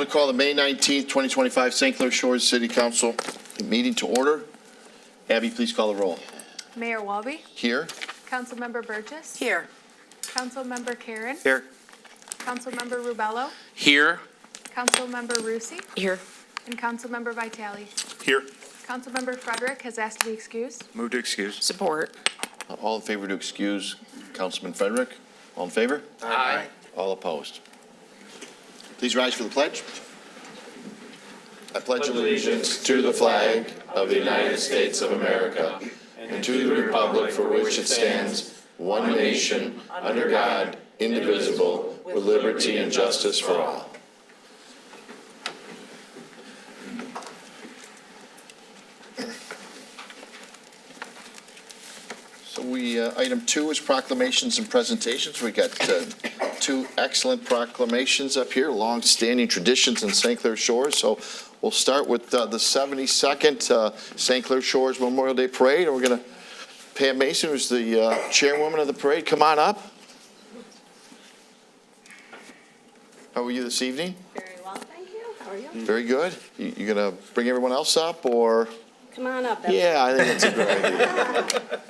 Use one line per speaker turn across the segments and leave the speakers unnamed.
going to call the May 19th, 2025 St. Clair Shores City Council meeting to order. Abby, please call the roll.
Mayor Walby,
Here.
Councilmember Burgess,
Here.
Councilmember Karen,
Here.
Councilmember Rubello,
Here.
Councilmember Rusi,
Here.
and Councilmember Vitale.
Here.
Councilmember Frederick has asked to be excused.
Move to excuse.
Support.
All in favor to excuse Councilman Frederick? All in favor?
Aye.
All opposed? Please rise for the pledge. I pledge allegiance to the flag of the United States of America and to the republic for which it stands, one nation, under God, indivisible, with liberty and justice for all. So item 2 is proclamations and presentations. We got two excellent proclamations up here, long-standing traditions in St. Clair Shores. So we'll start with the 72nd St. Clair Shores Memorial Day Parade. And we're going to, Pam Mason, who's the chairwoman of the parade, come on up. How are you this evening?
Very well, thank you. How are you?
Very good. You going to bring everyone else up, or?
Come on up.
Yeah, I think that's a good idea.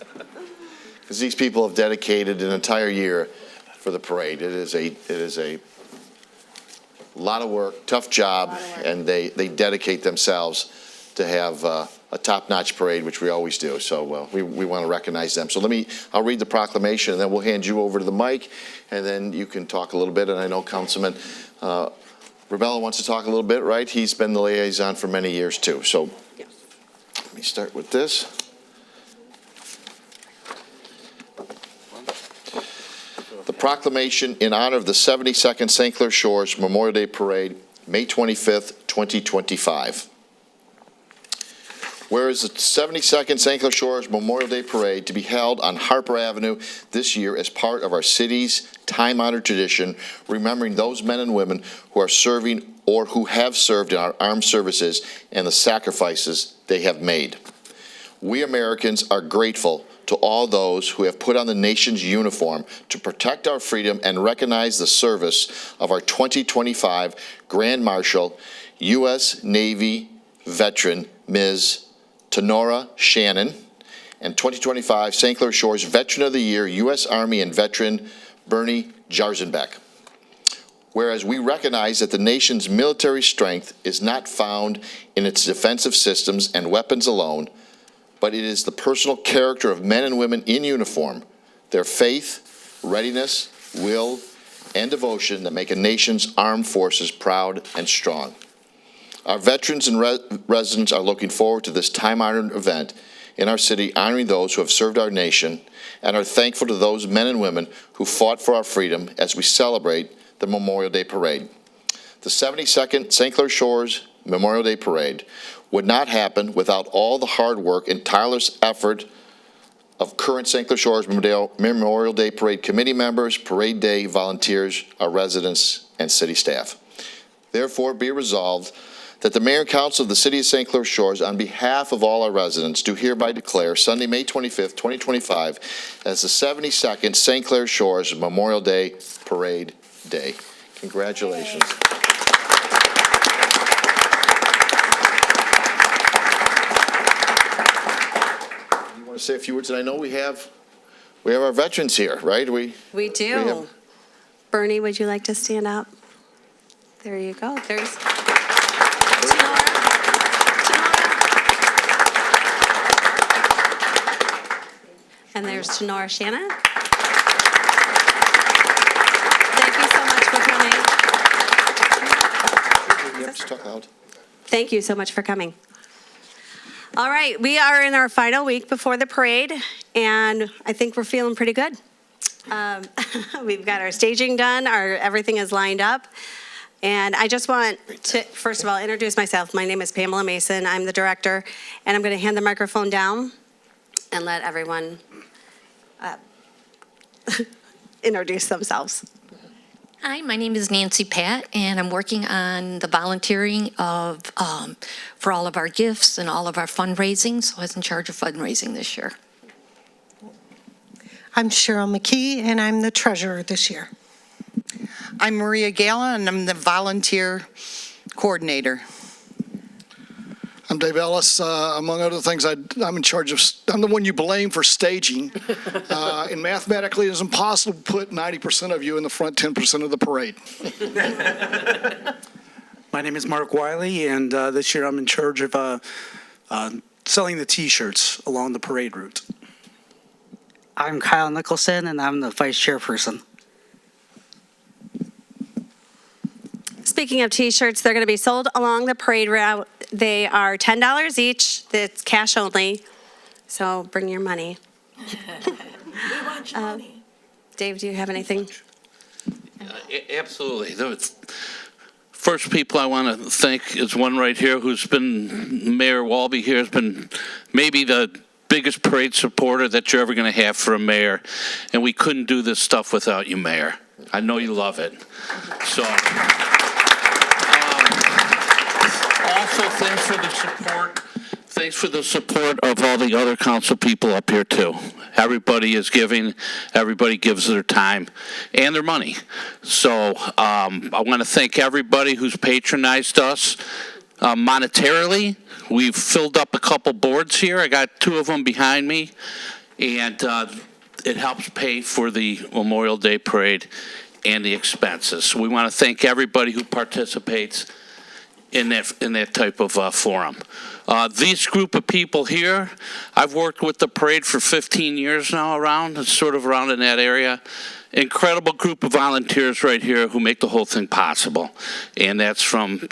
Because these people have dedicated an entire year for the parade. It is a lot of work, tough job, and they dedicate themselves to have a top-notch parade, which we always do. So we want to recognize them. So I'll read the proclamation, and then we'll hand you over to the mic, and then you can talk a little bit. And I know Councilman Rubello wants to talk a little bit, right? He's been the liaison for many years, too. So let me start with this. The proclamation in honor of the 72nd St. Clair Shores Memorial Day Parade, May 25th, 2025. Whereas the 72nd St. Clair Shores Memorial Day Parade to be held on Harper Avenue this year as part of our city's time-honored tradition, remembering those men and women who are serving or who have served in our armed services and the sacrifices they have made. We Americans are grateful to all those who have put on the nation's uniform to protect our freedom and recognize the service of our 2025 Grand Marshal, U.S. Navy veteran, Ms. Tenora Shannon, and 2025 St. Clair Shores Veteran of the Year, U.S. Army and veteran, Bernie Jarzenbeck. Whereas we recognize that the nation's military strength is not found in its defensive systems and weapons alone, but it is the personal character of men and women in uniform, their faith, readiness, will, and devotion that make a nation's armed forces proud and strong. Our veterans and residents are looking forward to this time-honored event in our city, honoring those who have served our nation, and are thankful to those men and women who fought for our freedom as we celebrate the Memorial Day Parade. The 72nd St. Clair Shores Memorial Day Parade would not happen without all the hard work and tireless effort of current St. Clair Shores Memorial Day Parade committee members, parade day volunteers, our residents, and city staff. Therefore, be resolved that the Mayor and Council of the City of St. Clair Shores, on behalf of all our residents, do hereby declare Sunday, May 25th, 2025, as the 72nd St. Clair Shores Memorial Day Parade Day. Congratulations. You want to say a few words? And I know we have our veterans here, right?
We do. Bernie, would you like to stand up? There you go. There's Tenora. And there's Tenora Shannon. Thank you so much for coming.
You have to talk loud.
Thank you so much for coming. All right, we are in our final week before the parade, and I think we're feeling pretty good. We've got our staging done, everything is lined up. And I just want to, first of all, introduce myself. My name is Pamela Mason. I'm the director, and I'm going to hand the microphone down and let everyone introduce themselves.
Hi, my name is Nancy Pat, and I'm working on the volunteering for all of our gifts and all of our fundraising. So I was in charge of fundraising this year.
I'm Cheryl McKee, and I'm the treasurer this year.
I'm Maria Gala, and I'm the volunteer
coordinator.
I'm Dave Ellis. Among other things, I'm in charge of, I'm the one you blame for staging. And mathematically, it's impossible to put 90% of you in the front 10% of the parade.
My name is Mark Wiley, and this year I'm in charge of selling the T-shirts along the parade route.
I'm Kyle Nicholson, and I'm the vice chairperson.
Speaking of T-shirts, they're going to be sold along the parade route. They are $10 each. It's cash only, so bring your money.
We want your money.
Dave, do you have anything?
Absolutely. First people I want to thank is one right here who's been, Mayor Walby here has been maybe the biggest parade supporter that you're ever going to have for a mayor. And we couldn't do this stuff without you, Mayor. I know you love it. So, also thanks for the support. Thanks for the support of all the other council people up here too. Everybody is giving, everybody gives their time and their money. So I want to thank everybody who's patronized us monetarily. We've filled up a couple boards here. I got two of them behind me, and it helps pay for the Memorial Day Parade and the expenses. So we want to thank everybody who participates in that type of forum. These group of people here, I've worked with the parade for 15 years now sort of around in that area. Incredible group of volunteers right here who make the whole thing possible. And that's from,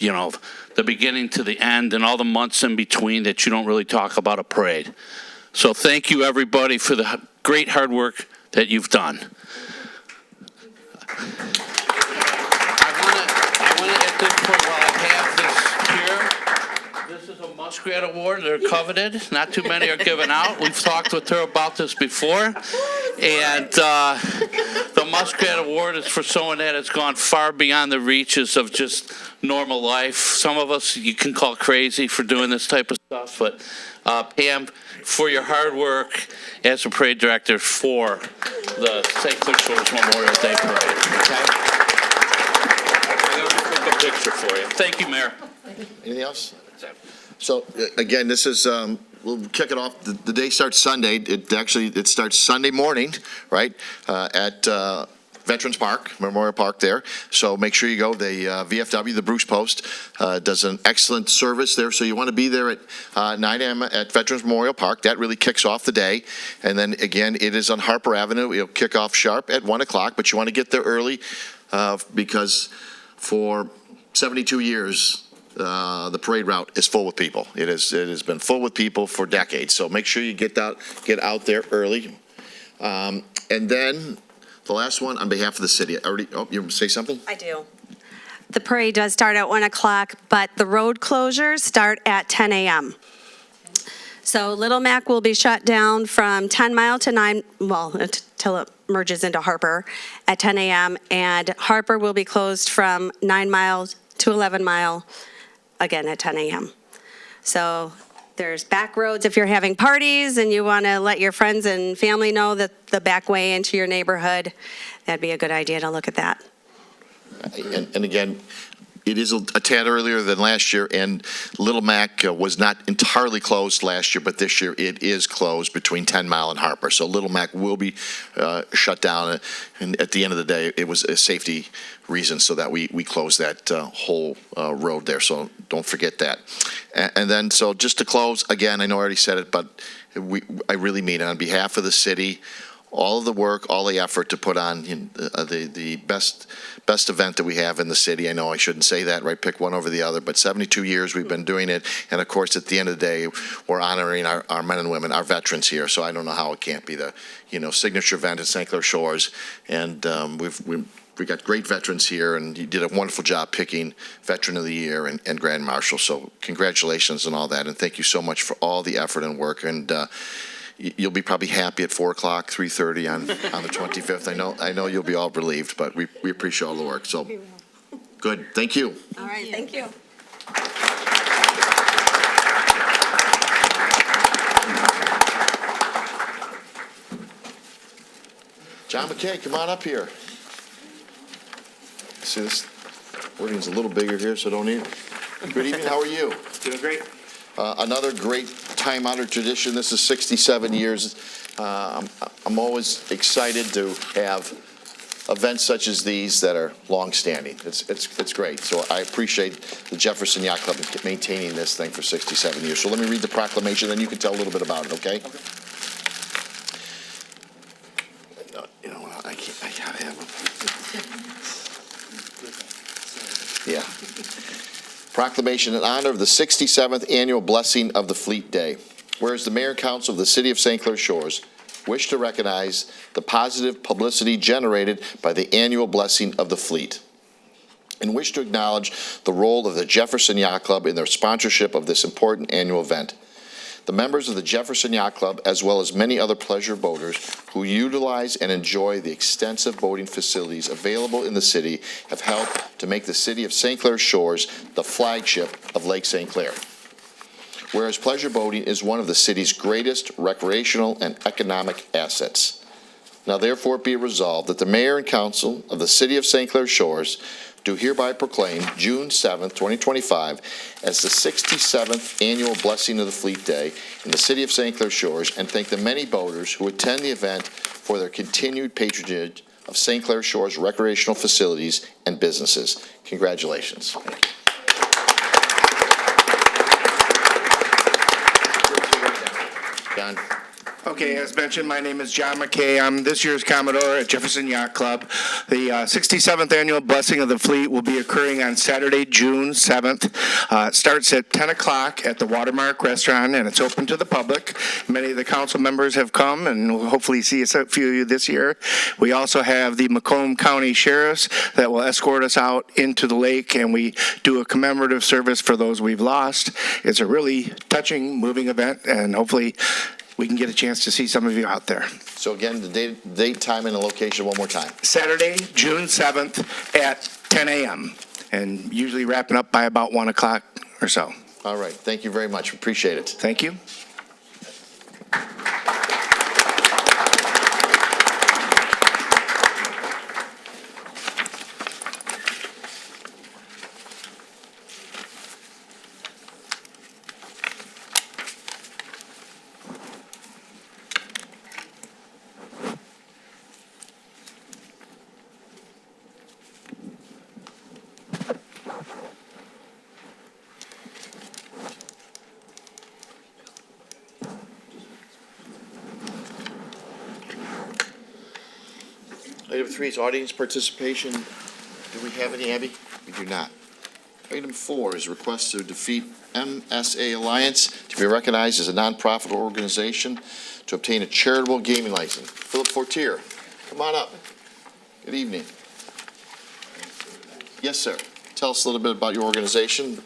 the beginning to the end and all the months in between that you don't really talk about a parade. So thank you, everybody, for the great hard work that you've done. I want to, at this point, while I have this here, this is a Muskrat Award. They're coveted. Not too many are given out. We've talked with her about this before. And the Muskrat Award is for someone that has gone far beyond the reaches of just normal life. Some of us you can call crazy for doing this type of stuff, but Pam, for your hard work as a parade director for the St. Clair Shores Memorial Day Parade. Okay? I'm going to take a picture for you. Thank you, Mayor.
Anything else? So, again, this is, we'll kick it off. The day starts Sunday. It starts Sunday morning, right, at Veterans Park, Memorial Park there. So make sure you go. The VFW, the Bruce Post, does an excellent service there. So you want to be there at 9 a.m. at Veterans Memorial Park. That really kicks off the day. And then, again, it is on Harper Avenue. It'll kick off sharp at 1 o'clock, but you want to get there early because for 72 years, the parade route is full with people. It has been full with people for decades. So make sure you get out there early. And then the last one on behalf of the city. You want to say something?
I do. The parade does start at 1 o'clock, but the road closures start at 10 a.m. So Little Mac will be shut down from 10 Mile to 9, until it merges into Harper at 10 a.m. And Harper will be closed from 9 Mile to 11 Mile, again at 10 a.m. So there's back roads if you're having parties and you want to let your friends and family know that the back way into your neighborhood, that'd be a good idea to look at that.
And again, it is a tad earlier than last year, and Little Mac was not entirely closed last year, but this year it is closed between 10 Mile and Harper. So Little Mac will be shut down, and at the end of the day, it was a safety reason so that we closed that whole road there. So don't forget that. And then, so just to close, again, I know I already said it, but I really mean it. On behalf of the city, all of the work, all the effort to put on the best event that we have in the city. I know I shouldn't say that, right? Pick one over the other, but 72 years we've been doing it. And of course, at the end of the day, we're honoring our men and women, our veterans here. So I don't know how it can't be the, signature event at St. Clair Shores. And we got great veterans here, and you did a wonderful job picking Veteran of the Year and Grand Marshal. So congratulations and all that. And thank you so much for all the effort and work. And you'll be probably happy at 4 o'clock, 3:30 on the 25th. I know you'll be all relieved, but we appreciate all the work. So good. Thank you.
All right, thank you.
John McKay, come on up here. See, this wording's a little bigger here, so don't need it. Good evening, how are you?
Doing great.
Another great time-honored tradition. This is 67 years. I'm always excited to have events such as these that are long-standing. It's great. So I appreciate the Jefferson Yacht Club maintaining this thing for 67 years. So let me read the proclamation, then you can tell a little bit about it, okay? You know, I gotta have them. Yeah. Proclamation in honor of the 67th Annual Blessing of the Fleet Day. Whereas the Mayor and Council of the City of St. Clair Shores wish to recognize the positive publicity generated by the annual blessing of the fleet, and wish to acknowledge the role of the Jefferson Yacht Club in their sponsorship of this important annual event. The members of the Jefferson Yacht Club, as well as many other pleasure boaters who utilize and enjoy the extensive boating facilities available in the city, have helped to make the City of St. Clair Shores the flagship of Lake St. Clair. Whereas pleasure boating is one of the city's greatest recreational and economic assets. Now therefore be it resolved that the Mayor and Council of the City of St. Clair Shores do hereby proclaim June 7th, 2025 as the 67th Annual Blessing of the Fleet Day in the City of St. Clair Shores, and thank the many boaters who attend the event for their continued patronage of St. Clair Shores recreational facilities and businesses. Congratulations. John.
Okay, as mentioned, my name is John McKay. I'm this year's Commodore at Jefferson Yacht Club. The 67th Annual Blessing of the Fleet will be occurring on Saturday, June 7th. It starts at 10 o'clock at the Watermark Restaurant, and it's open to the public. Many of the council members have come, and we'll hopefully see a few of you this year. We also have the Macomb County Sheriffs that will escort us out into the lake, and we do a commemorative service for those we've lost. It's a really touching, moving event, and hopefully we can get a chance to see some of you out there.
So again, the date, time, and the location one more time.
Saturday, June 7th at 10 a.m. and usually wrapping up by about 1 o'clock or so.
All right. Thank you very much. Appreciate it.
Thank you.
Item 3 is audience participation. Do we have any, Abby? We do not. Item 4 is request to defeat MSA Alliance to be recognized as a nonprofit organization to obtain a charitable gaming license. Philip Fortier, come on up. Good evening. Yes, sir. Tell us a little bit about your organization.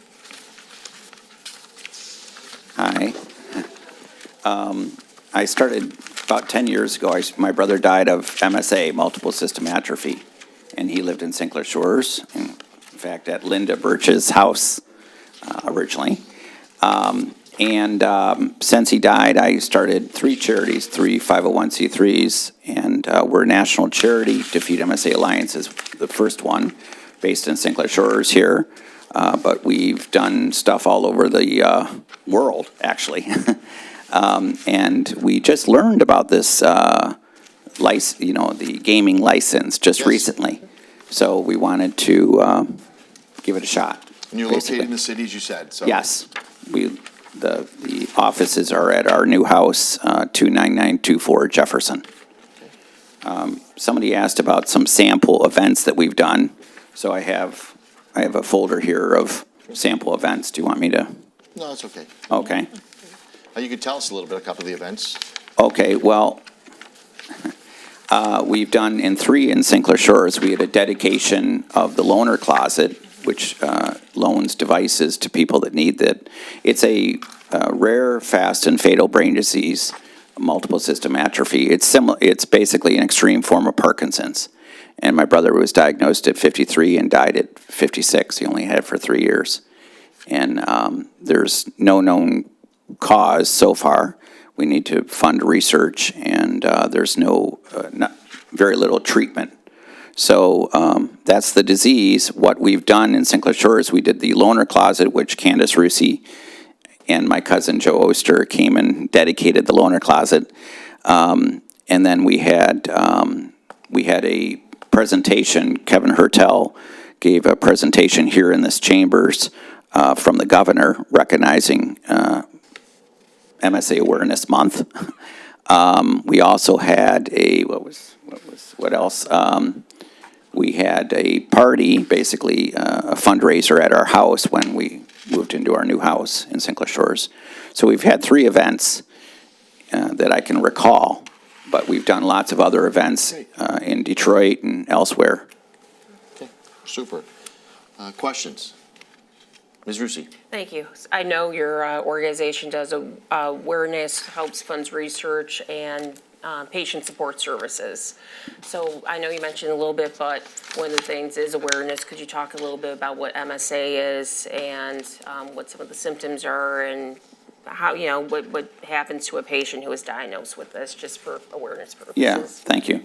Hi. I started about 10 years ago. My brother died of MSA, multiple system atrophy, and he lived in St. Clair Shores, in fact, at Linda Birch's house originally. Since he died, I started 3 charities, 3 501c3s, and we're a national charity. Defeat MSA Alliance is the first one, based in St. Clair Shores here, but we've done stuff all over the world, actually. And we just learned about this, the gaming license just recently. So we wanted to give it a shot.
And you're located in the city, as you said. So.
Yes. The offices are at our new house, 29924 Jefferson. Somebody asked about some sample events that we've done. So I have a folder here of sample events. Do you want me to?
No, it's okay.
Okay.
You could tell us a little bit, a couple of the events.
Okay, well, we've done in 3 in St. Clair Shores. We had a dedication of the loaner closet, which loans devices to people that need that. It's a rare, fast, and fatal brain disease, multiple system atrophy. It's basically an extreme form of Parkinson's. And my brother was diagnosed at 53 and died at 56. He only had it for 3 years. And there's no known cause so far. We need to fund research, and there's very little treatment. So that's the disease. What we've done in St. Clair Shores, we did the loaner closet, which Candace Rusi and my cousin Joe Oster came and dedicated the loaner closet. And then we had a presentation. Kevin Hertel gave a presentation here in this chambers from the governor recognizing MSA Awareness Month. We also had what else? We had a party, basically a fundraiser at our house when we moved into our new house in St. Clair Shores. So we've had 3 events that I can recall, but we've done lots of other events in Detroit and elsewhere.
Okay, super. Questions? Ms. Rusi?
Thank you. I know your organization does awareness, helps funds research, and patient support services. So I know you mentioned a little bit, but one of the things is awareness. Could you talk a little bit about what MSA is and what some of the symptoms are and how, what happens to a patient who is diagnosed with this, just for awareness purposes?
Yeah, thank you.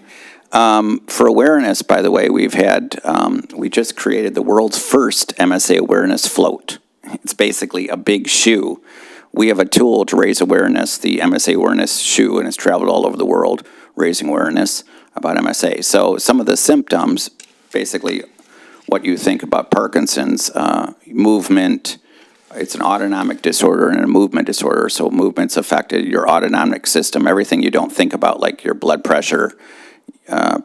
For awareness, by the way, we just created the world's first MSA awareness float. It's basically a big shoe. We have a tool to raise awareness, the MSA awareness shoe, and it's traveled all over the world raising awareness about MSA. So some of the symptoms, basically what you think about Parkinson's, movement. It's an autonomic disorder and a movement disorder. So movement's affected your autonomic system, everything you don't think about, like your blood pressure.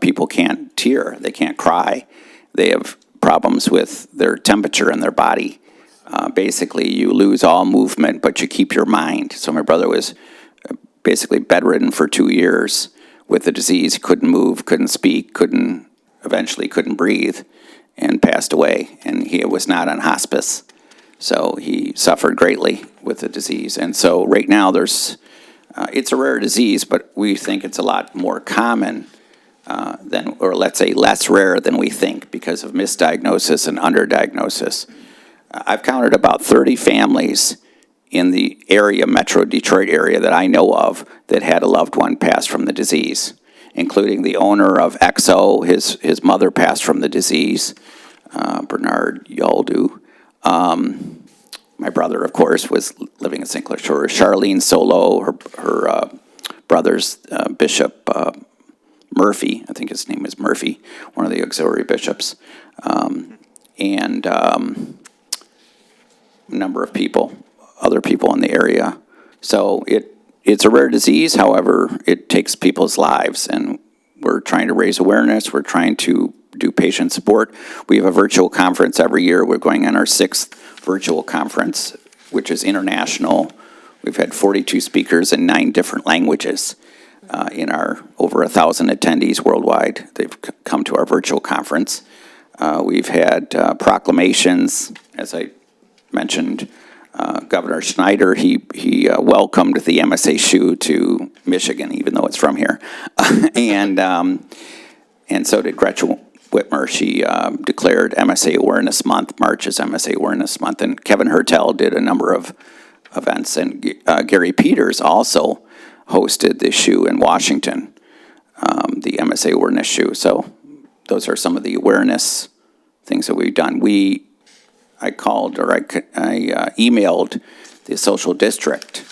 People can't tear, they can't cry. They have problems with their temperature in their body. Basically, you lose all movement, but you keep your mind. So my brother was basically bedridden for 2 years with the disease. Couldn't move, couldn't speak, eventually couldn't breathe, and passed away. And he was not on hospice. So he suffered greatly with the disease. And so right now it's a rare disease, but we think it's a lot more common or let's say less rare than we think because of misdiagnosis and underdiagnosis. I've counted about 30 families in the area, Metro Detroit area that I know of that had a loved one pass from the disease, including the owner of XO. His mother passed from the disease, Bernard Yaldu. My brother, of course, was living in St. Clair Shores. Charlene Solo, her brother's Bishop Murphy, I think his name is Murphy, one of the auxiliary bishops, and a number of other people in the area. So it's a rare disease. However, it takes people's lives, and we're trying to raise awareness. We're trying to do patient support. We have a virtual conference every year. We're going on our 6th virtual conference, which is international. We've had 42 speakers in 9 different languages in our over 1,000 attendees worldwide. They've come to our virtual conference. We've had proclamations, as I mentioned. Governor Schneider, he welcomed the MSA shoe to Michigan, even though it's from here. And so did Gretchen Whitmer. She declared MSA Awareness Month, March is MSA Awareness Month, and Kevin Hertel did a number of events, and Gary Peters also hosted the shoe in Washington, the MSA Awareness shoe. So those are some of the awareness things that we've done. I called or I emailed the social district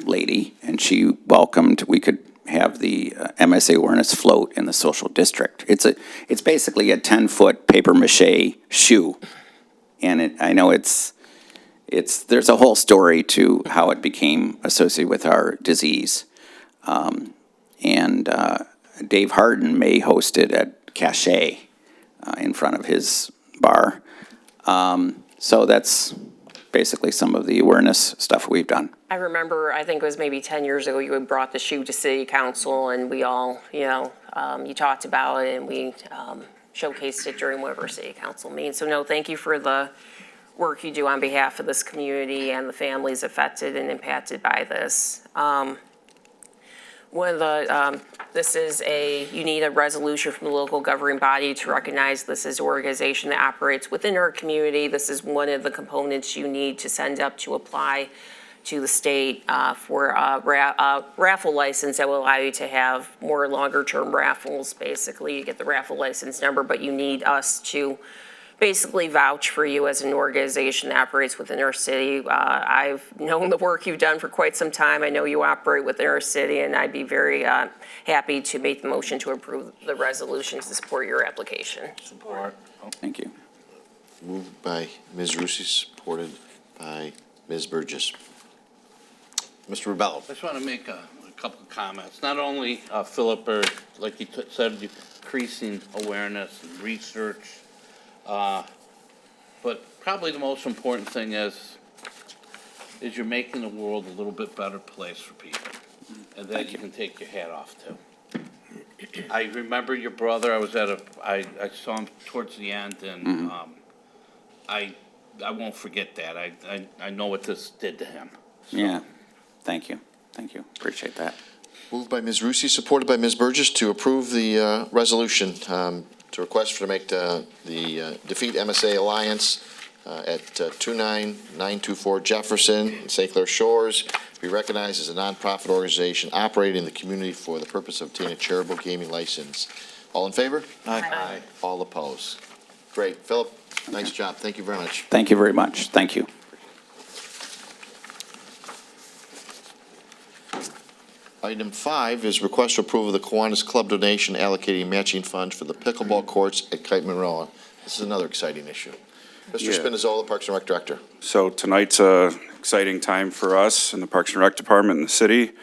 lady, and she welcomed. We could have the MSA awareness float in the social district. It's basically a 10-foot paper mache shoe, and I know there's a whole story to how it became associated with our disease, and Dave Harden may host it at Cache in front of his bar. So that's basically some of the awareness stuff we've done.
I remember, I think it was maybe 10 years ago, you had brought the shoe to city council, and we all, you talked about it, and we showcased it during one of our city council meetings. So no, thank you for the work you do on behalf of this community and the families affected and impacted by this. You need a resolution from the local governing body to recognize this as an organization that operates within our community. This is one of the components you need to send up to apply to the state for a raffle license that will allow you to have more longer-term raffles. Basically, you get the raffle license number, but you need us to basically vouch for you as an organization that operates within our city. I've known the work you've done for quite some time. I know you operate within our city, and I'd be very happy to make the motion to approve the resolution to support your application.
Support.
Thank you.
Moved by Ms. Rusi, supported by Ms. Burgess. Mr. Rubello.
I just want to make a couple of comments. Not only, Philip, like you said, increasing awareness and research, but probably the most important thing is you're making the world a little bit better place for people, and that you can take your hat off to. I remember your brother. I saw him towards the end, and I won't forget that. I know what this did to him. So.
Yeah. Thank you. Thank you. Appreciate that.
Moved by Ms. Rusi, supported by Ms. Burgess to approve the resolution to request for to make the Defeat MSA Alliance at 29924 Jefferson in St. Clair Shores be recognized as a nonprofit organization operating in the community for the purpose of obtaining a charitable gaming license. All in favor?
Aye.
All opposed? Great. Philip, nice job. Thank you very much.
Thank you very much. Thank you.
Item 5 is request for approval of the Kiwanis Club donation allocating matching funds for the pickleball courts at Kite Monroe. This is another exciting issue. Mr. Spinizzola, Parks and Rec Director.
So tonight's a exciting time for us in the Parks and Rec Department in the city.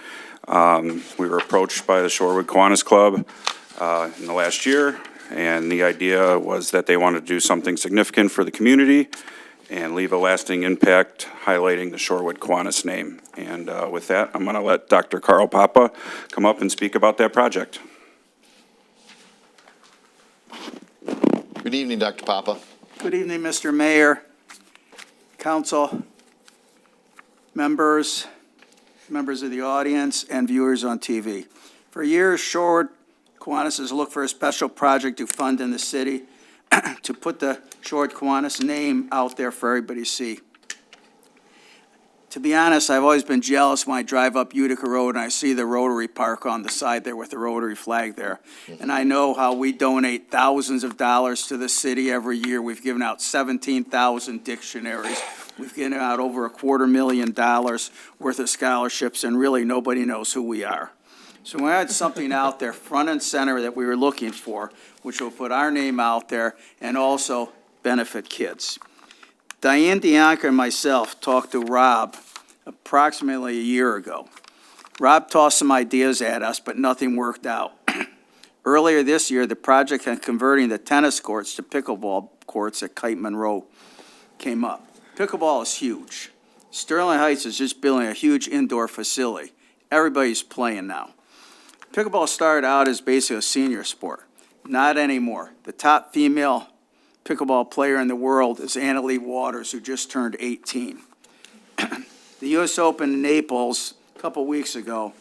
We were approached by the Shorewood Kiwanis Club in the last year, and the idea was that they wanted to do something significant for the community and leave a lasting impact highlighting the Shorewood Kiwanis name. And with that, I'm going to let Dr. Carl Papa come up and speak about that project.
Good evening, Dr. Papa.
Good evening, Mr. Mayor, council, members of the audience, and viewers on TV. For years, Shorewood Kiwanis has looked for a special project to fund in the city to put the Shorewood Kiwanis name out there for everybody to see. To be honest, I've always been jealous when I drive up Utica Road and I see the Rotary Park on the side there with the Rotary flag there. And I know how we donate thousands of dollars to the city every year. We've given out 17,000 dictionaries. We've given out over $250,000 worth of scholarships, and really nobody knows who we are. So we had something out there front and center that we were looking for, which will put our name out there and also benefit kids. Diane Dianca and myself talked to Rob approximately a year ago. Rob tossed some ideas at us, but nothing worked out. Earlier this year, the project on converting the tennis courts to pickleball courts at Kite Monroe came up. Pickleball is huge. Sterling Heights is just building a huge indoor facility. Everybody's playing now. Pickleball started out as basically a senior sport. Not anymore. The top female pickleball player in the world is Anna Lee Waters, who just turned 18. The U.S. Open in Naples a couple weeks ago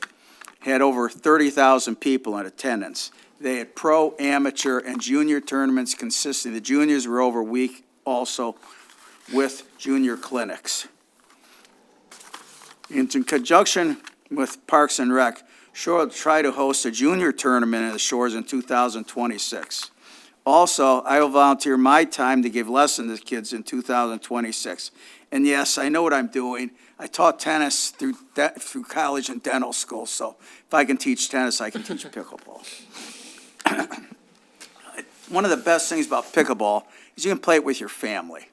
had over 30,000 people in attendance. They had pro, amateur, and junior tournaments consisting. The juniors were over a week also with junior clinics. In conjunction with Parks and Rec, Shore will try to host a junior tournament in the Shores in 2026. Also, I will volunteer my time to give lessons to kids in 2026. And yes, I know what I'm doing. I taught tennis through college and dental school, so if I can teach tennis, I can teach pickleball. One of the best things about pickleball is you can play it with your family.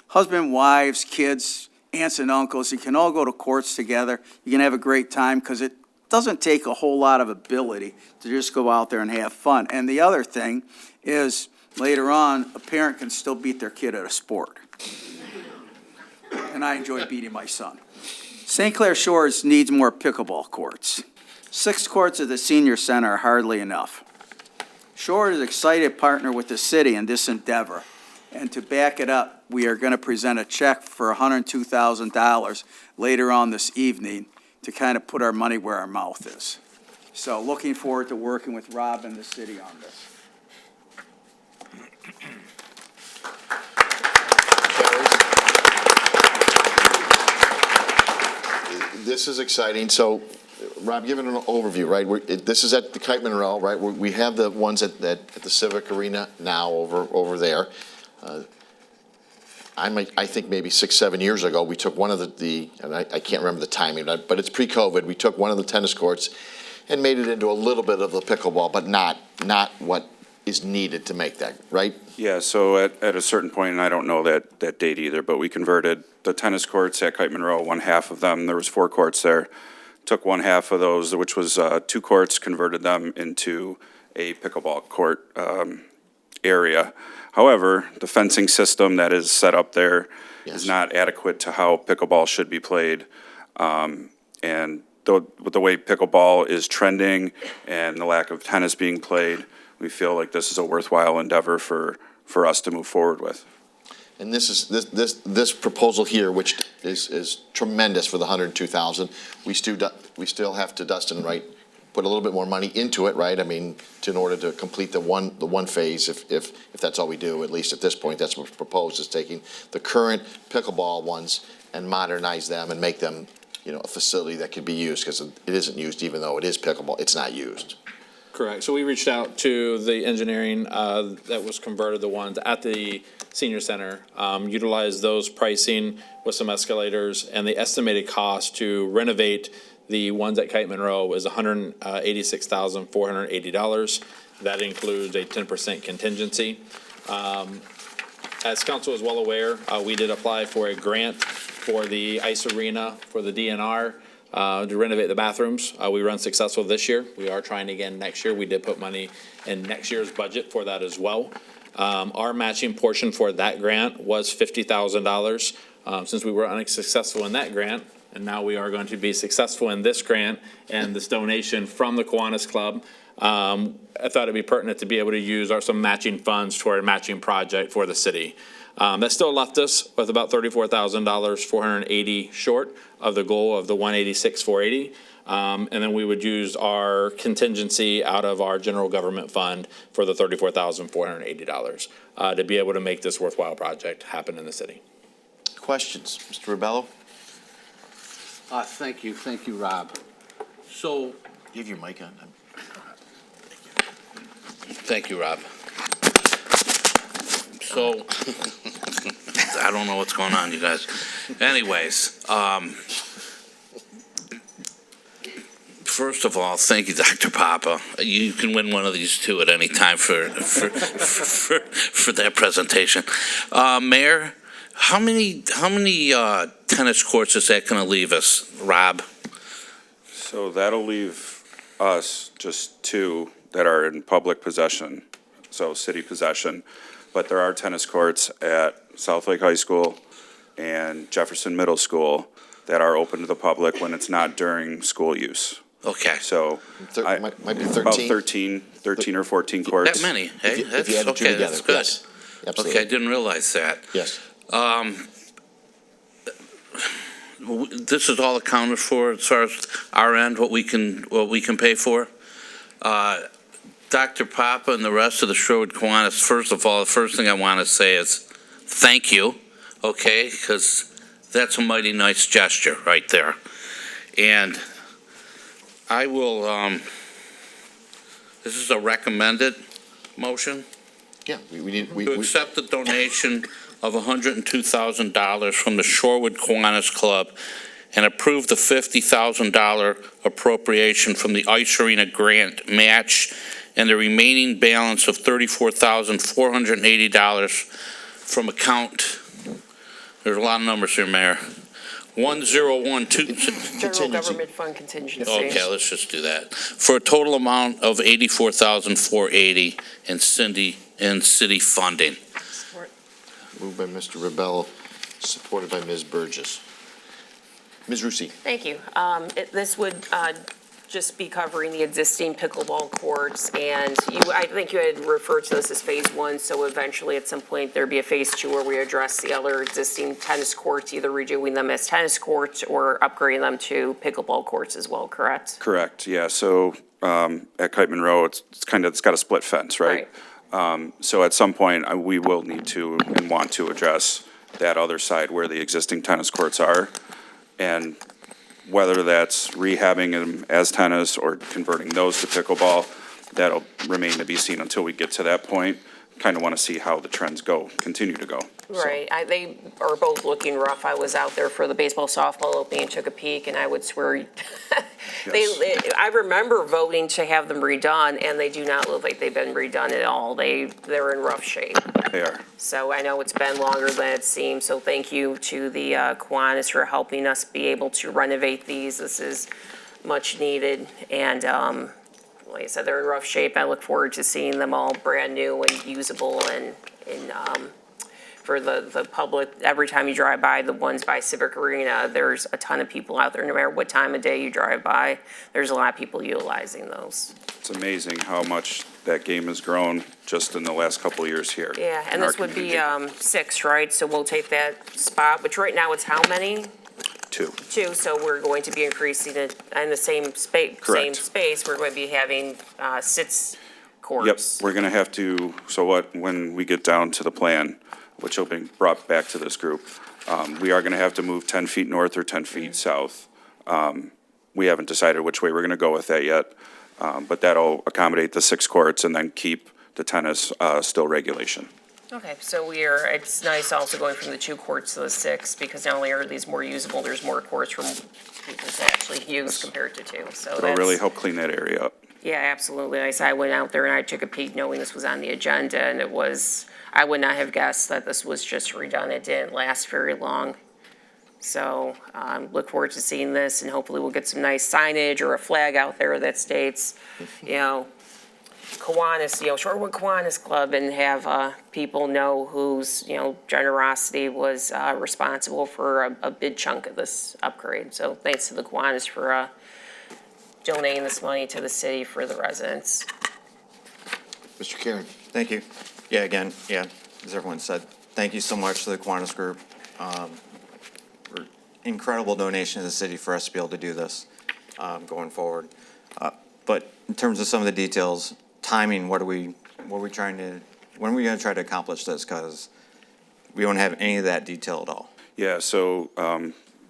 Husband, wives, kids, aunts and uncles, you can all go to courts together. You can have a great time because it doesn't take a whole lot of ability to just go out there and have fun. And the other thing is, later on, a parent can still beat their kid at a sport. And I enjoy beating my son. St. Clair Shores needs more pickleball courts. 6 courts at the senior center are hardly enough. Shore is excited to partner with the city in this endeavor. And to back it up, we are going to present a check for $102,000 later on this evening to kind of put our money where our mouth is. So looking forward to working with Rob and the city on this.
This is exciting. So, Rob, give it an overview, right? This is at the Kite Monroe, right? We have the ones at the Civic Arena now over there. I think maybe 6-7 years ago, we took one of and I can't remember the timing, but it's pre-COVID. We took one of the tennis courts and made it into a little bit of the pickleball, but not what is needed to make that, right?
Yeah, so at a certain point, and I don't know that date either, but we converted the tennis courts at Kite Monroe, one half of them, there was 4 courts there. Took one half of those, which was 2 courts, converted them into a pickleball court area. However, the fencing system that is set up there is not adequate to how pickleball should be played. And with the way pickleball is trending and the lack of tennis being played, we feel like this is a worthwhile endeavor for us to move forward with.
And this proposal here, which is tremendous for the $102,000, we still have to, Dustin, right, put a little bit more money into it, right? I mean, in order to complete the one phase, if that's all we do, at least at this point, that's what's proposed, is taking the current pickleball ones and modernize them and make them, a facility that could be used, because it isn't used, even though it is pickleball, it's not used.
Correct. So we reached out to the engineering that was converted, the ones at the senior center, utilized those pricing with some escalators, and the estimated cost to renovate the ones at Kite Monroe is $186,480. That includes a 10% contingency. As council is well aware, we did apply for a grant for the ice arena for the DNR. To renovate the bathrooms. We run successful this year. We are trying again next year. We did put money in next year's budget for that as well. Our matching portion for that grant was $50,000. Since we were unsuccessful in that grant, and now we are going to be successful in this grant and this donation from the Kiwanis Club, I thought it'd be pertinent to be able to use some matching funds toward a matching project for the city. That still left us with about $34,000, 480 short of the goal of the 186,480. And then we would use our contingency out of our general government fund for the $34,480 to be able to make this worthwhile project happen in the city.
Questions, Mr. Rubello?
Thank you, Rob. So,
you have your mic on.
Thank you, Rob. So, I don't know what's going on, you guys. Anyways, first of all, thank you, Dr. Papa. You can win one of these two at any time for that presentation. Mayor, how many tennis courts is that going to leave us, Rob?
So that'll leave us just 2 that are in public possession, so city possession. But there are tennis courts at South Lake High School and Jefferson Middle School that are open to the public when it's not during school use.
Okay.
So
might be 13.
About 13 or 14 courts.
That many, hey?
If you add the two
Okay,
together,
that's good.
yes. Absolutely.
Okay, I didn't realize that.
Yes.
This is all accounted for as far as our end, what we can pay for. Dr. Papa and the rest of the Sherwood Kiwanis, first of all, the first thing I want to say is thank you, okay, because that's a mighty nice gesture right there. And I will, this is a recommended motion?
Yeah, we
To accept the donation of $102,000 from the Shorewood Kiwanis Club and approve the $50,000 appropriation from the Ice Arena Grant match and the remaining balance of $34,480 from account, there's a lot of numbers here, Mayor, 1012.
General government fund contingency.
Okay, let's just do that. For a total amount of $84,480 in city funding.
Moved by Mr. Rubello, supported by Ms. Burgess. Ms. Rusi.
Thank you. This would just be covering the existing pickleball courts, and I think you had referred to this as phase 1, so eventually at some point there'd be a phase 2 where we address the other existing tennis courts, either redoing them as tennis courts or upgrading them to pickleball courts as well, correct?
Correct, yeah. So at Kite Monroe, it's got a split fence, right? So at some point, we will need to and want to address that other side where the existing tennis courts are. And whether that's rehabbing them as tennis or converting those to pickleball, that'll remain to be seen until we get to that point. Kind of want to see how the trends continue to go. So,
Right, they are both looking rough. I was out there for the baseball softball opening and took a peek, and I would swear, I remember voting to have them redone, and they do not look like they've been redone at all. They're in rough shape.
They are.
So I know it's been longer than it seems, so thank you to the Kiwanis for helping us be able to renovate these. This is much needed, and like I said, they're in rough shape. I look forward to seeing them all brand new and usable and for the public. Every time you drive by the ones by Civic Arena, there's a ton of people out there. No matter what time of day you drive by, there's a lot of people utilizing those.
It's amazing how much that game has grown just in the last couple of years here.
Yeah, and
in
this
our
would be
community.
6, right? So we'll take that spot, which right now it's how many?
2.
2, so we're going to be increasing it in the same space.
Correct.
We're going to be having 6 courts.
Yep, we're going to have to, when we get down to the plan, which will be brought back to this group, we are going to have to move 10 feet north or 10 feet south. We haven't decided which way we're going to go with that yet, but that'll accommodate the 6 courts and then keep the tennis still regulation.
Okay, so it's nice also going from the 2 courts to the 6, because not only are these more usable, there's more courts for people to actually use compared to 2, so
It'll really help clean that area up.
Yeah, absolutely. Like I said, I went out there and I took a peek knowing this was on the agenda, and I would not have guessed that this was just redone. It didn't last very long. So, look forward to seeing this, and hopefully we'll get some nice signage or a flag out there that states, Kiwanis, Shorewood Kiwanis Club, and have people know whose, generosity was responsible for a big chunk of this upgrade. So thanks to the Kiwanis for donating this money to the city for the residents.
Mr. Karen.
Thank you. Yeah, again, as everyone said, thank you so much to the Kiwanis Group. Incredible donation to the city for us to be able to do this going forward. But in terms of some of the details, timing, when are we going to try to accomplish this? Because we don't have any of that detail at all.
Yeah, so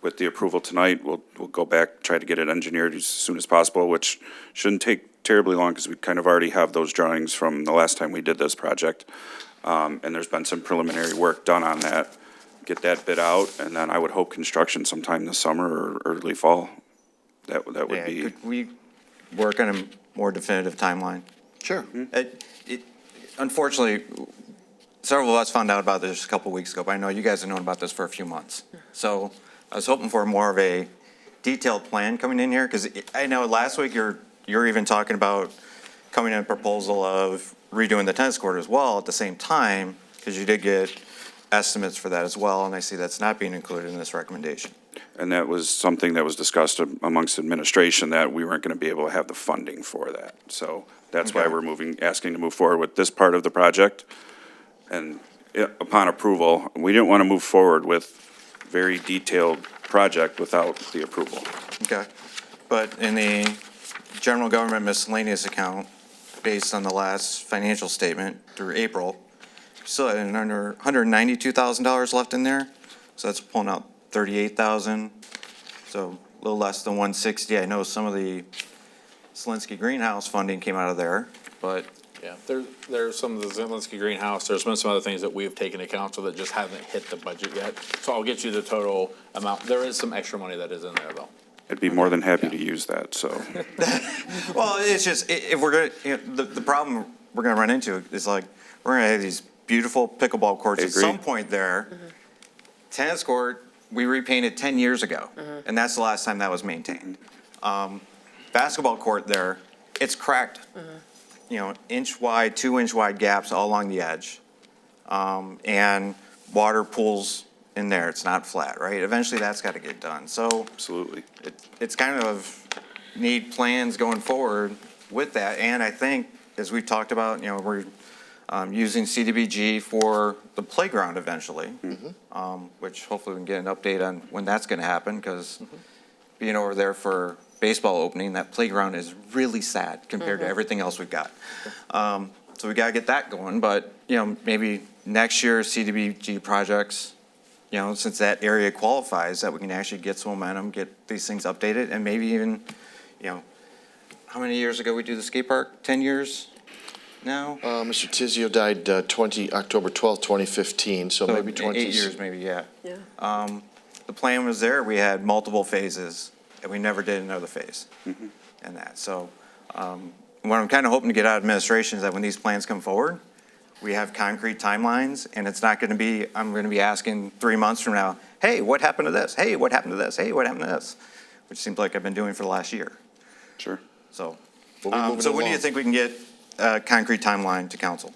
with the approval tonight, we'll go back, try to get it engineered as soon as possible, which shouldn't take terribly long because we kind of already have those drawings from the last time we did this project. And there's been some preliminary work done on that. Get that bid out, and then I would hope construction sometime this summer or early fall. That would be.
Could we work on a more definitive timeline?
Sure.
Unfortunately, several of us found out about this a couple weeks ago, but I know you guys have known about this for a few months. So I was hoping for more of a detailed plan coming in here, because I know last week you're even talking about coming in a proposal of redoing the tennis court as well at the same time, because you did get estimates for that as well, and I see that's not being included in this recommendation.
And that was something that was discussed amongst administration, that we weren't going to be able to have the funding for that. So that's why we're asking to move forward with this part of the project. And upon approval, we didn't want to move forward with very detailed project without the approval.
Okay. But in the general government miscellaneous account, based on the last financial statement through April, still had under $192,000 left in there. So that's pulling out $38,000. So a little less than 160. I know some of the Selinsky Greenhouse funding came out of there, but
Yeah, there's some of the Zelensky Greenhouse, there's been some other things that we've taken account of that just haven't hit the budget yet. So I'll get you the total amount. There is some extra money that is in there, though.
I'd be more than happy to use that, so.
well, it's just, if we're going to, the problem we're going to run into is like, we're going to have these beautiful pickleball courts at some point there. Tennis court, we repainted 10 years ago, and that's the last time that was maintained. Basketball court there, it's cracked. Inch wide, 2 inch wide gaps all along the edge. And water pools in there, it's not flat, right? Eventually that's got to get done. So
absolutely,
it's kind of need plans going forward with that. And I think, as we've talked about, we're using CDBG for the playground eventually, which hopefully we can get an update on when that's going to happen, because being over there for baseball opening, that playground is really sad compared to everything else we've got. So we got to get that going, but maybe next year CDBG projects since that area qualifies, that we can actually get some momentum, get these things updated, and maybe even, how many years ago we do the skate park? 10 years now?
Mr. Tizio died October 12th, 2015, so maybe 20.
8 years, maybe, yeah. The plan was there, we had multiple phases, and we never did another phase in that. So what I'm kind of hoping to get out of administration is that when these plans come forward, we have concrete timelines, and it's not going to be, I'm going to be asking 3 months from now, hey, what happened to this? Hey, what happened to this? Hey, what happened to this? Which seems like I've been doing for the last year.
Sure.
So,
We'll be moving
so when do you
along.
think we can get a concrete timeline to council?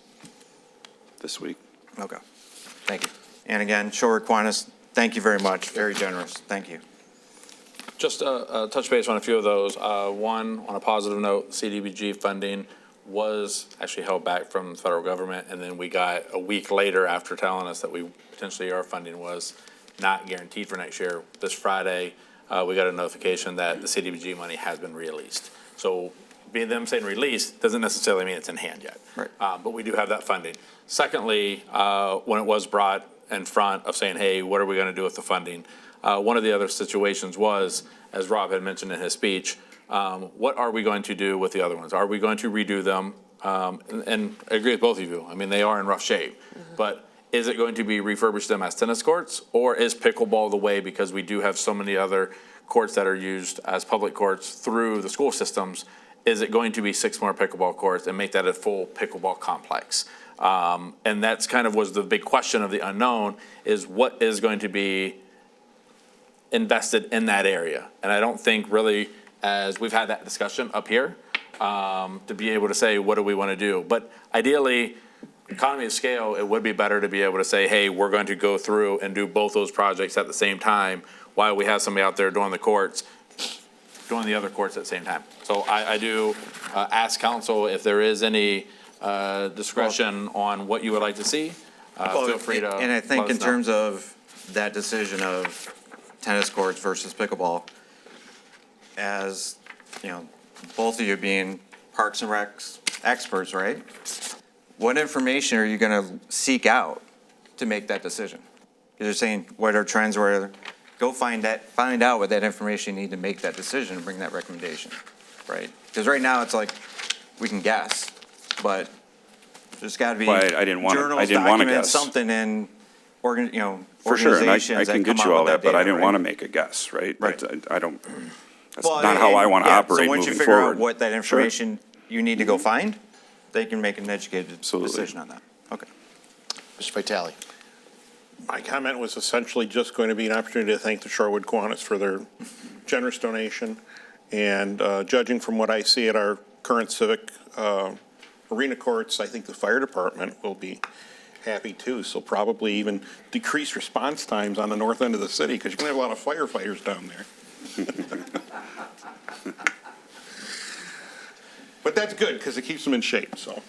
This week.
Okay, thank you. And again, Shore Kiwanis, thank you very much, very generous, thank you.
Just touch base on a few of those. One, on a positive note, CDBG funding was actually held back from the federal government, and then we got a week later after telling us that potentially our funding was not guaranteed for next year. This Friday, we got a notification that the CDBG money has been released. So being them saying released doesn't necessarily mean it's in hand yet.
Right.
But we do have that funding. Secondly, when it was brought in front of saying, hey, what are we going to do with the funding? One of the other situations was, as Rob had mentioned in his speech, what are we going to do with the other ones? Are we going to redo them? And I agree with both of you. I mean, they are in rough shape. But is it going to be refurbish them as tennis courts, or is pickleball the way, because we do have so many other courts that are used as public courts through the school systems? Is it going to be 6 more pickleball courts and make that a full pickleball complex? And that's kind of was the big question of the unknown, is what is going to be invested in that area? And I don't think really, as we've had that discussion up here, to be able to say, what do we want to do? But ideally, economy of scale, it would be better to be able to say, hey, we're going to go through and do both those projects at the same time, while we have somebody out there doing the courts, doing the other courts at the same time. So I do ask council if there is any discretion on what you would like to see. Feel free to
And I think
let us
in
know.
terms of that decision of tennis courts versus pickleball, as, both of you being Parks and Recs experts, right? What information are you going to seek out to make that decision? You're saying what are trends, go find out what that information you need to make that decision and bring that recommendation, right? Because right now it's like we can guess, but there's got to be
Well, I didn't wanna-
journals,
I didn't wanna
documents,
guess.
something in
For sure, and I
organizations
can
that come
get you
out
all
with
that, but
data,
I didn't
right?
want to make a guess, right?
Right.
But I don't, that's
Well,
not how I want to
yeah,
operate
So once you
moving
figure out
forward.
what that
Sure.
information you need to go find, they can make an educated decision on that. Okay.
Mr. Vitale.
My comment was essentially just going to be an opportunity to thank the Shorewood Kiwanis for their generous donation. And judging from what I see at our current civic arena courts, I think the fire department will be happy too. So probably even decrease response times on the north end of the city, because you're going to have a lot of firefighters down there. But that's good, because it keeps them in shape, so.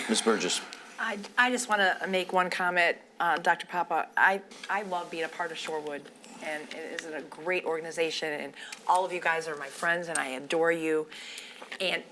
Ms. Burgess.
I just want to make one comment, Dr. Papa. I love being a part of Shorewood, and it is a great organization, and all of you guys are my friends, and I adore you. And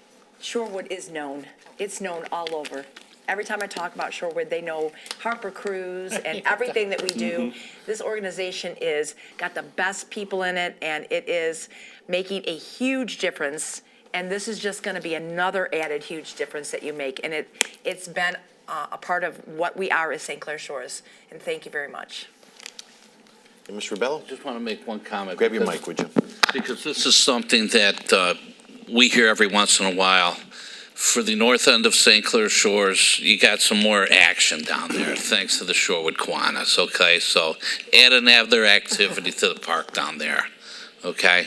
Shorewood is known. It's known all over. Every time I talk about Shorewood, they know Harper Cruise and everything that we do. This organization is got the best people in it, and it is making a huge difference. And this is just going to be another added huge difference that you make. And it's been a part of what we are as St. Clair Shores. And thank you very much.
And Mr. Rebello?
Just want to make one comment.
Grab your
because-
mic, would you?
Because this is something that we hear every once in a while. For the north end of St. Clair Shores, you got some more action down there, thanks to the Shorewood Kiwanis, okay? So add another activity to the park down there, okay?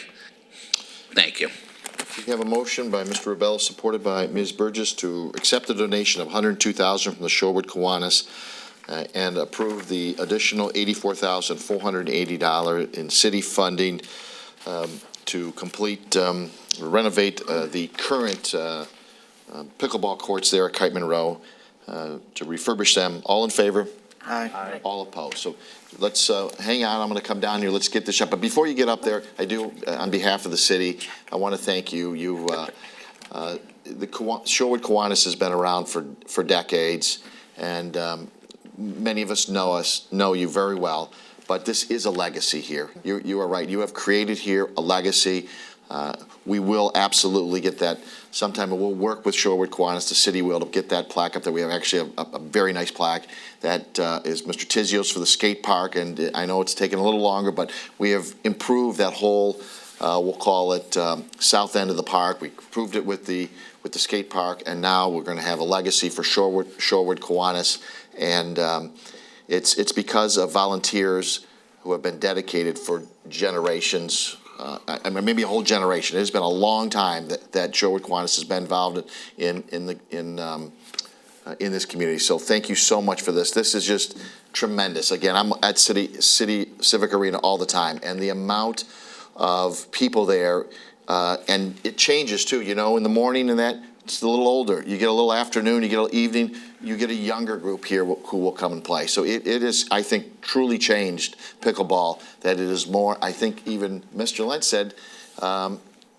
Thank you.
We have a motion by Mr. Rebello, supported by Ms. Burgess, to accept the donation of $102,000 from the Shorewood Kiwanis and approve the additional $84,480 in city funding to complete, renovate the current pickleball courts there at Kite Monroe, to refurbish them. All in favor?
Aye.
All opposed. So let's hang on. I'm going to come down here. Let's get this up. But before you get up there, I do, on behalf of the city, I want to thank you. The Shorewood Kiwanis has been around for decades, and many of us know you very well, but this is a legacy here. You are right. You have created here a legacy. We will absolutely get that sometime. We'll work with Shorewood Kiwanis, the city will, to get that plaque up there. We have actually a very nice plaque that is Mr. Tizio's for the skate park, and I know it's taken a little longer, but we have improved that whole, we'll call it south end of the park. We improved it with the skate park, and now we're going to have a legacy for Shorewood Kiwanis, and it's because of volunteers who have been dedicated for generations. I mean, maybe a whole generation. It has been a long time that Shorewood Kiwanis has been involved in this community. So thank you so much for this. This is just tremendous. Again, I'm at City Civic Arena all the time, and the amount of people there, and it changes too. You know, in the morning and that, it's a little older. You get a little afternoon, you get a little evening, you get a younger group here who will come and play. So it is, I think, truly changed pickleball, that it is more, I think even Mr. Lentz said,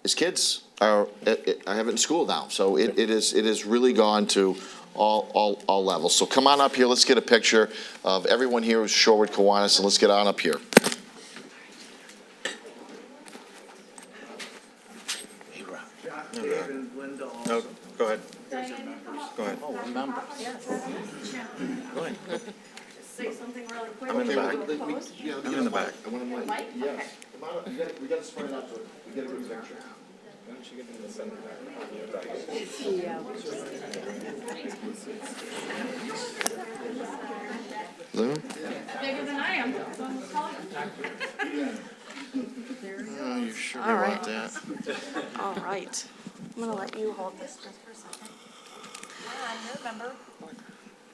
his kids I have it in school now. So it is really gone to all levels. So come on up here, let's get a picture of everyone here who's Shorewood Kiwanis, and let's get on up here.
No, go ahead. Go ahead.
Go ahead. Say something really quick.
I'm in the back.
I'm in the back. I want to mic. Yes. Come on up. We got to spread it out so we get a good picture. Why don't you get in the center Lou?
Bigger than I am.
Oh, you sure
All right.
want that?
All right. I'm going to let you hold this just for a second.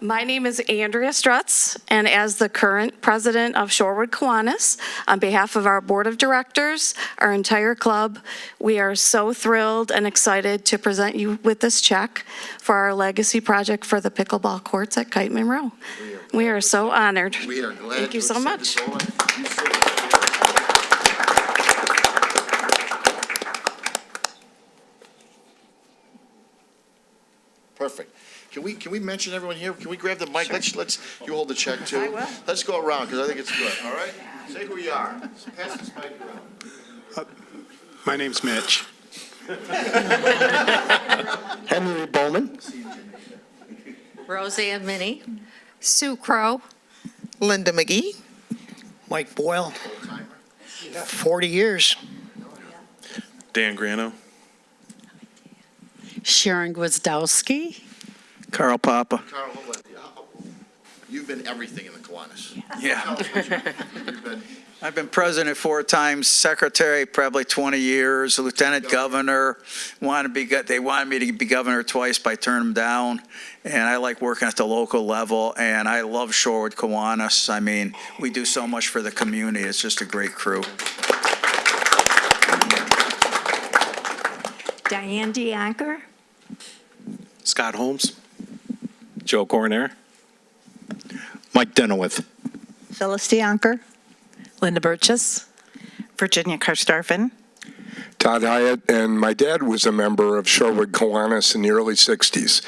My name is Andrea Strutz, and as the current president of Shorewood Kiwanis, on behalf of our board of directors, our entire club, we are so thrilled and excited to present you with this check for our legacy project for the pickleball courts at Kite Monroe. We are so honored.
We are glad.
Thank you so much.
Perfect. Can we mention everyone here? Can we grab the mic? Sure. Let's you hold the check too.
I will.
Let's go around because I think it's good. All right. Say who you are. Pass this mic around.
My name's Mitch.
Henry Bowman.
Roseanne Minnie.
Sue Crow. Linda McGee.
Mike Boyle. 40 years.
Dan Grano.
Sharon Gwizdowski.
Carl Papa.
Carl, hold on. You've been everything in the Kiwanis.
Yeah.
You've been.
I've been president 4 times, secretary probably 20 years, lieutenant governor. They wanted me to be governor twice, but I turned them down. And I like working at the local level, and I love Shorewood Kiwanis. I mean, we do so much for the community. It's just a great crew.
Diane DeAnker.
Scott Holmes. Joe Coroner. Mike Denowith.
Phyllis DeAnker. Linda Burgess. Virginia Karstarfin.
Todd Hyatt, and my dad was a member of Shorewood Kiwanis in the early 60s.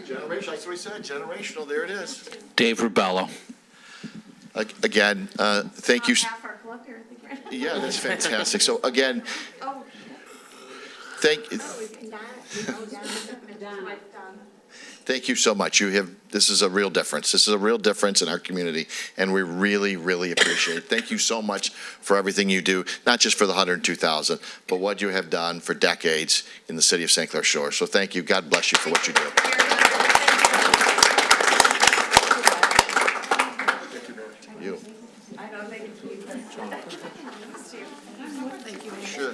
Generation, that's what he said, generational, there it is.
Dave Rubello.
Again, thank you.
Half our club here, I think, right?
Yeah, that's fantastic. So again, thank you so much. This is a real difference. This is a real difference in our community, and we really, really appreciate it. Thank you so much for everything you do, not just for the 102,000, but what you have done for decades in the city of St. Clair Shores. So thank you. God bless you for what you do. You.
I know, thank you. Thank you.
Sure.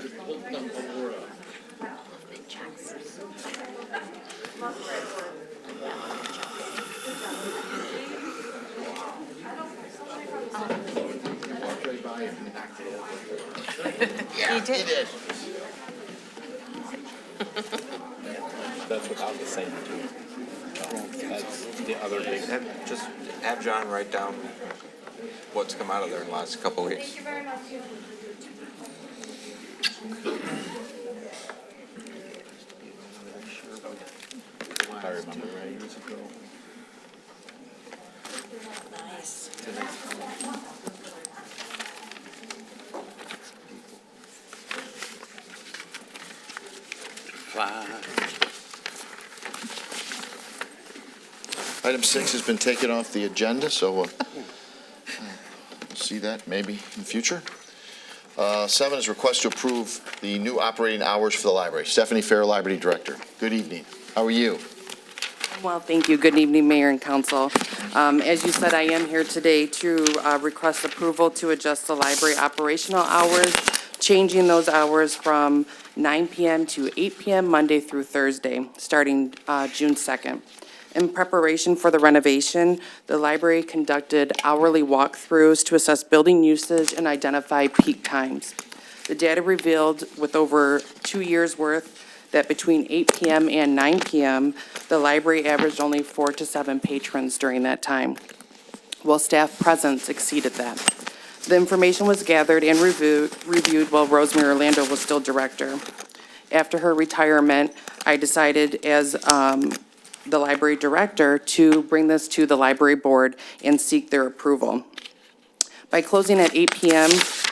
Yeah, he did.
That's without the same two. That's the other big.
Just have John write down what's come out of there in the last couple of weeks.
Thank you very much.
If I remember right.
Item 6 has been taken off the agenda, so we'll see that maybe in the future. 7 is request to approve the new operating hours for the library. Stephanie Fair, Library Director. Good evening. How are you?
Well, thank you. Good evening, Mayor and Council. As you said, I am here today to request approval to adjust the library operational hours, changing those hours from 9 p.m. to 8 p.m. Monday through Thursday, starting June 2nd. In preparation for the renovation, the library conducted hourly walkthroughs to assess building usage and identify peak times. The data revealed, with over 2 years' worth, that between 8 p.m. and 9 p.m., the library averaged only 4 to 7 patrons during that time, while staff presence exceeded that. The information was gathered and reviewed while Rosemary Orlando was still director. After her retirement, I decided as the library director to bring this to the library board and seek their approval. By closing at 8 p.m.,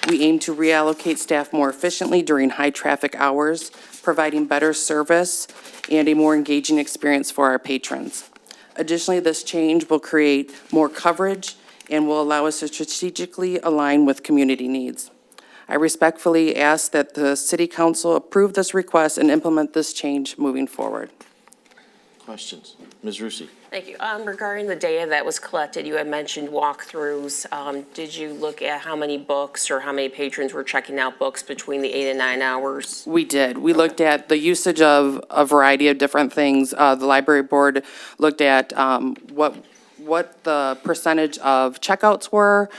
we aim to reallocate staff more efficiently during high-traffic hours, providing better service and a more engaging experience for our patrons. Additionally, this change will create more coverage and will allow us to strategically align with community needs. I respectfully ask that the City Council approve this request and implement this change moving forward.
Questions? Ms. Rusi.
Thank you. Regarding the data that was collected, you had mentioned walkthroughs. Did you look at how many books or how many patrons were checking out books between the 8 and 9 hours?
We did. We looked at the usage of a variety of different things. The library board looked at what the percentage of checkouts were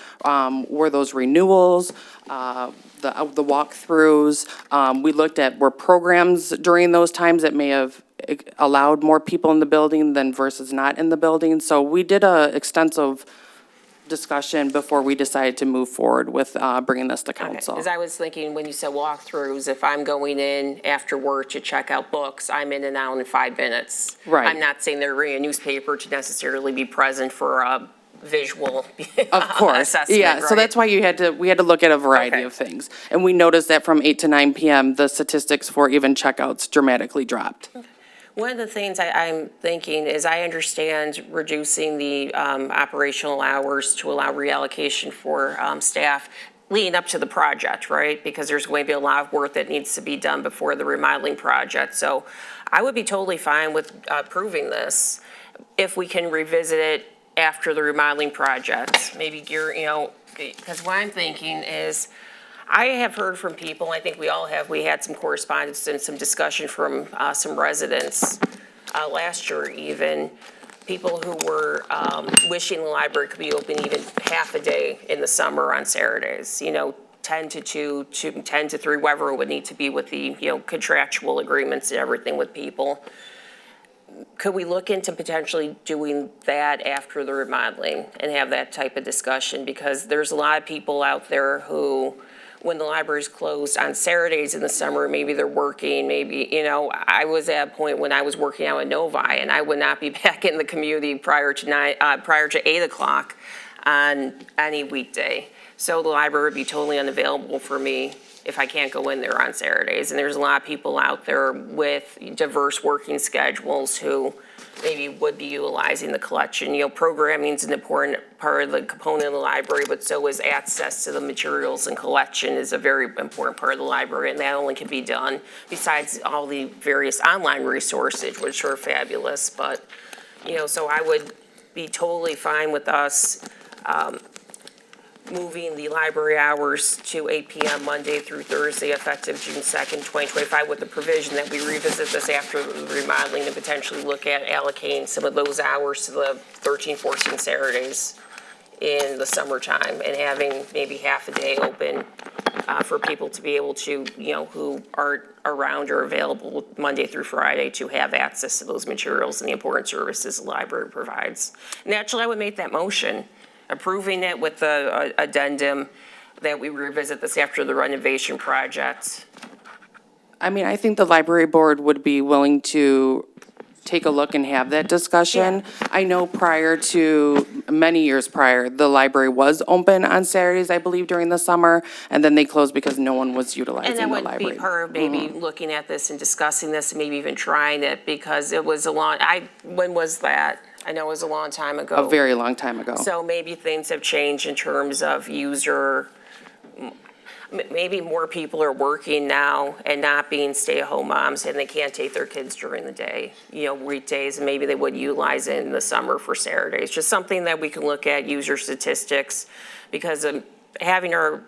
those renewals, the walkthroughs. We looked at were programs during those times that may have allowed more people in the building than versus not in the building. So we did a extensive discussion before we decided to move forward with bringing this to council.
Because I was thinking when you said walkthroughs, if I'm going in after work to check out books, I'm in and out in 5 minutes.
Right.
I'm not saying they're reading a newspaper to necessarily be present for a visual
Of course,
assessment,
yeah. So
right?
that's why we had to look at a variety of things, and we noticed that from 8 to 9 p.m. the statistics for even checkouts dramatically dropped.
One of the things I'm thinking is I understand reducing the operational hours to allow reallocation for staff leading up to the project, right? Because there's going to be a lot of work that needs to be done before the remodeling project. So I would be totally fine with approving this if we can revisit it after the remodeling project. Maybe because what I'm thinking is, I have heard from people, I think we all have, we had some correspondence and some discussion from some residents last year even, people who were wishing the library could be open even half a day in the summer on Saturdays, 10 to 2, 10 to 3, whatever it would need to be with the, contractual agreements and everything with people. Could we look into potentially doing that after the remodeling and have that type of discussion? Because there's a lot of people out there who, when the library's closed on Saturdays in the summer, maybe they're working, I was at a point when I was working out in Novi and I would not be back in the community prior to 8 o'clock on any weekday. So the library would be totally unavailable for me if I can't go in there on Saturdays. And there's a lot of people out there with diverse working schedules who maybe would be utilizing the collection. Programming is an important part of the component of the library, but so is access to the materials, and collection is a very important part of the library, and that only can be done besides all the various online resources, which are fabulous. But, so I would be totally fine with us moving the library hours to 8 p.m. Monday through Thursday, effective June 2nd, 2025, with the provision that we revisit this after the remodeling and potentially look at allocating some of those hours to the 13, 14 Saturdays in the summertime and having maybe half a day open for people to be able to, who aren't around or available Monday through Friday to have access to those materials and the important services the library provides. Naturally, I would make that motion, approving it with the addendum that we revisit this after the renovation project.
I mean, I think the library board would be willing to take a look and have that discussion. I know many years prior, the library was open on Saturdays, I believe, during the summer, and then they closed because no one was utilizing
And
the
that
library.
would be part of maybe looking at this and discussing this and maybe even trying it because it was when was that? I know it was a long time ago.
A very long time ago.
So maybe things have changed in terms of maybe more people are working now and not being stay-at-home moms and they can't take their kids during the day, weekdays, and maybe they would utilize it in the summer for Saturdays. Just something that we can look at, user statistics, because having our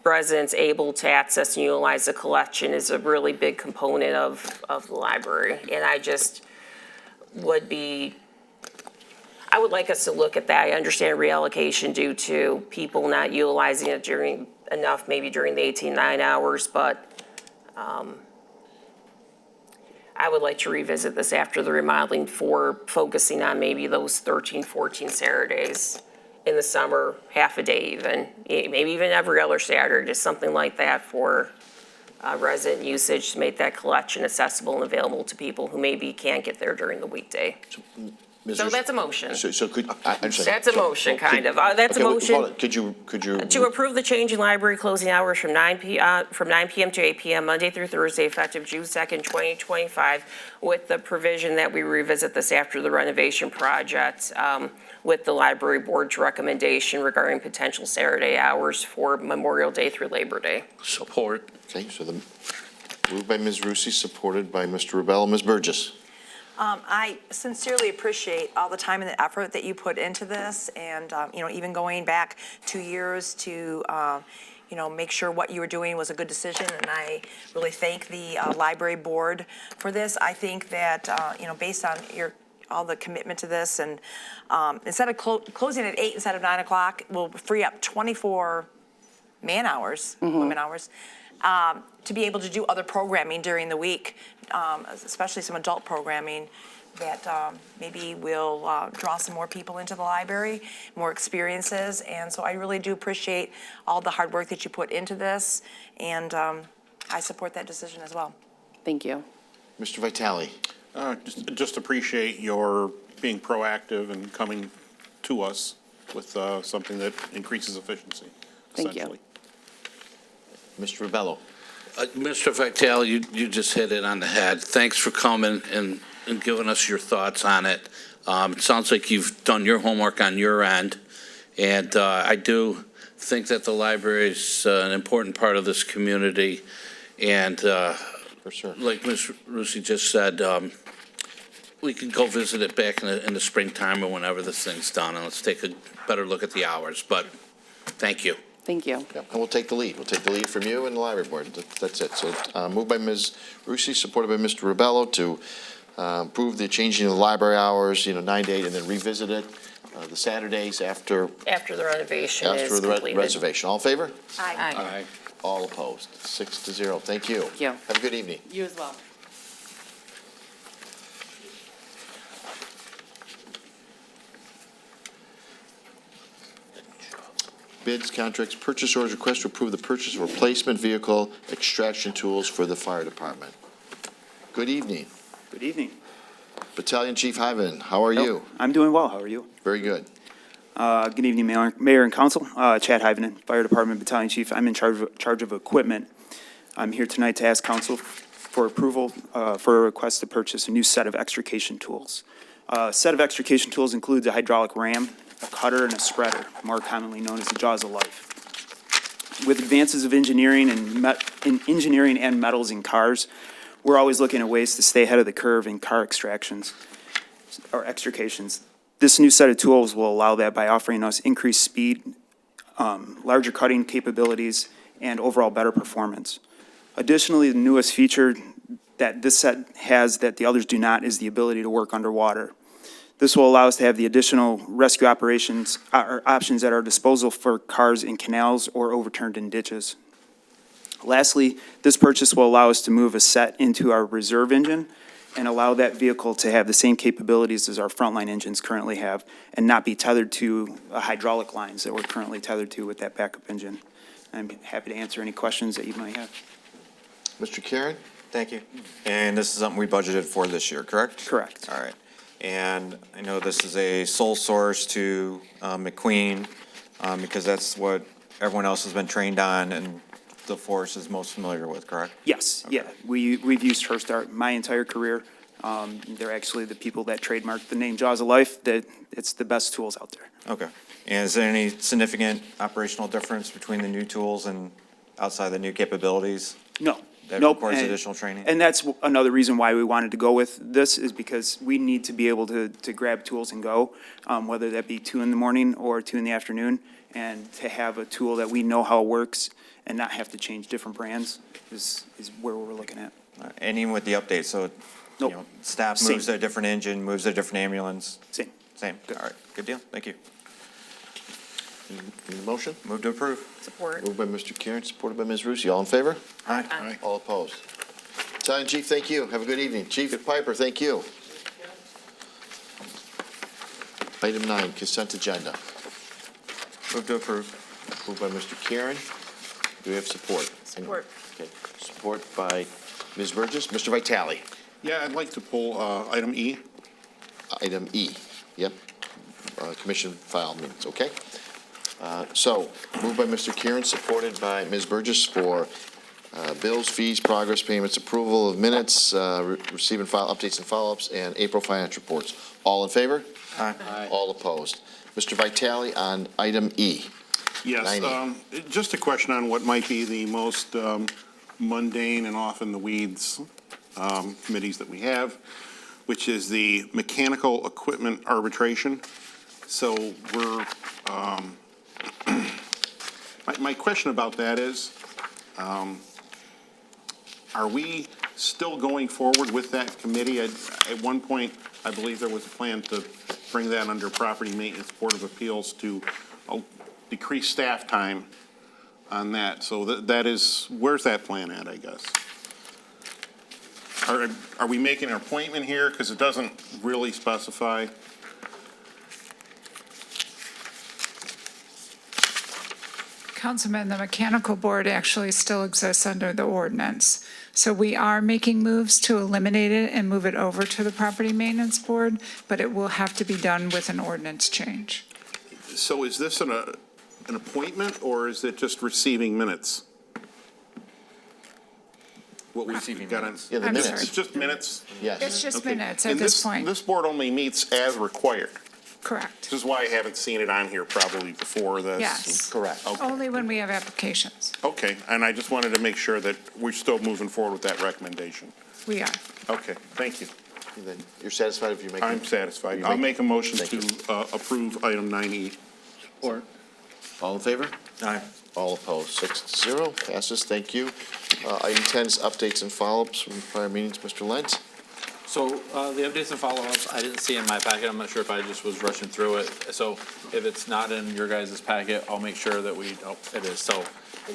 residents able to access and utilize the collection is a really big component of the library. And I would like us to look at that. I understand reallocation due to people not utilizing it enough, maybe during the 18-9 hours, but I would like to revisit this after the remodeling for focusing on maybe those 13, 14 Saturdays in the summer, half a day even, maybe even every other Saturday, just something like that for resident usage to make that collection accessible and available to people who maybe can't get there during the weekday. So that's a motion.
So could, I'm sorry.
That's a motion, kind of. That's a
Okay,
motion.
hold on. Could you?
To approve the change in library closing hours from 9 p.m. to 8 p.m. Monday through Thursday, effective June 2nd, 2025, with the provision that we revisit this after the renovation project, with the library board's recommendation regarding potential Saturday hours for Memorial Day through Labor Day.
Support.
Okay, so the moved by Ms. Rusi, supported by Mr. Rebello. Ms. Burgess.
I sincerely appreciate all the time and the effort that you put into this, and, even going back 2 years to, make sure what you were doing was a good decision, and I really thank the library board for this. I think that, based on all the commitment to this, and instead of closing at 8 instead of 9 o'clock, we'll free up 24 man-hours, women hours, to be able to do other programming during the week, especially some adult programming that maybe will draw some more people into the library, more experiences. And so I really do appreciate all the hard work that you put into this, and I support that decision as well.
Thank you.
Mr. Vitale.
Just appreciate your being proactive and coming to us with something that increases efficiency,
Thank you.
essentially.
Mr. Rebello.
Mr. Vitale, you just hit it on the head. Thanks for coming and giving us your thoughts on it. It sounds like you've done your homework on your end, and I do think that the library is an important part of this community, and
for sure.
Like Ms. Rusi just said, we can go visit it back in the springtime or whenever this thing's done, and let's take a better look at the hours, but thank you.
Thank you.
Yeah, and we'll take the lead. We'll take the lead from you and the library board. That's it. So moved by Ms. Rusi, supported by Mr. Rebello to approve the changing of the library hours, 9 to 8, and then revisit it the Saturdays after
the renovation is
the
completed.
reservation. All in favor?
Aye.
Aye.
All opposed. 6-0. Thank you.
Thank you.
Have a good evening.
You as well.
Bids, contracts, purchase orders, request to approve the purchase of replacement vehicle extraction tools for the fire department. Good evening.
Good evening.
Battalion Chief Hyven, how are you?
I'm doing well. How are you?
Very good.
Good evening, Mayor and Council. Chad Hyven, Fire Department Battalion Chief. I'm in charge of equipment. I'm here tonight to ask Council for approval for a request to purchase a new set of extrication tools. A set of extrication tools includes a hydraulic ram, a cutter, and a spreader, more commonly known as the jaws of life. With advances of engineering and metals in cars, we're always looking at ways to stay ahead of the curve in car extractions or extrications. This new set of tools will allow that by offering us increased speed, larger cutting capabilities, and overall better performance. Additionally, the newest feature that this set has that the others do not is the ability to work underwater. This will allow us to have the additional rescue operations or options at our disposal for cars in canals or overturned in ditches. Lastly, this purchase will allow us to move a set into our reserve engine and allow that vehicle to have the same capabilities as our frontline engines currently have and not be tethered to hydraulic lines that we're currently tethered to with that backup engine. I'm happy to answer any questions that you might have.
Mr. Karen?
Thank you. And this is something we budgeted for this year, correct?
Correct.
All right. And I know this is a sole source to McQueen because that's what everyone else has been trained on and the force is most familiar with, correct?
Yes, yeah. We've used First Art my entire career. They're actually the people that trademarked the name Jaws of Life, that it's the best tools out there.
Okay. And is there any significant operational difference between the new tools and outside the new capabilities?
No.
That
Nope.
requires
And-
additional training?
And that's another reason why we wanted to go with this, is because we need to be able to grab tools and go, whether that be 2 in the morning or 2 in the afternoon, and to have a tool that we know how it works and not have to change different brands is where we're looking at.
And even with the update, so, you know, staff
Same.
moves to a different engine, moves to a different ambulance?
Same.
Same, all right, good deal, thank you.
Need a motion?
Move to approve.
Support.
Moved by Mr. Karen, supported by Ms. Rusi. All in favor?
Aye.
All opposed? Battalion Chief, thank you. Have a good evening. Chief Piper, thank you. Item 9, consent agenda.
Move to approve.
Moved by Mr. Karen. Do we have support?
Support.
Okay, support by Ms. Burgess. Mr. Vitale.
Yeah, I'd like to pull item E.
Item E, yep. Commission file minutes, okay? So, moved by Mr. Kieran, supported by Ms. Burgess for bills, fees, progress payments, approval of minutes, receive and file updates and follow-ups, and April financial reports. All in favor?
Aye.
All opposed? Mr. Vitale on item E.
Yes,
9E.
just a question on what might be the most mundane and often the weeds committees that we have, which is the mechanical equipment arbitration. So we're, my question about that is, are we still going forward with that committee? At one point, I believe there was a plan to bring that under Property Maintenance Board of Appeals to decrease staff time on that. So that is, where's that plan at, I guess? Are we making an appointment here? Because it doesn't really specify.
Councilman, the mechanical board actually still exists under the ordinance. So we are making moves to eliminate it and move it over to the property maintenance board, but it will have to be done with an ordinance change.
So is this an appointment, or is it just receiving minutes? What we got on?
Yeah, the
I'm
minutes.
sorry.
It's just minutes?
Yes.
It's just
Okay.
minutes at
And
this point.
This board only meets as required.
Correct.
This is why I haven't seen it on here probably before this.
Yes.
Correct.
Okay.
Only when we have applications.
Okay, and I just wanted to make sure that we're still moving forward with that recommendation.
We are.
Okay, thank you.
And then you're satisfied if you make?
I'm satisfied.
you
I'll
make-
make a motion
Thank
to approve item 9E.
Or, all in favor?
Aye.
All opposed, 6-0, passes, thank you. Item 10 is updates and follow-ups from prior meetings, Mr. Lentz.
So the updates and follow-ups, I didn't see in my packet. I'm not sure if I just was rushing through it. So if it's not in your guys' packet, I'll make sure that it is. So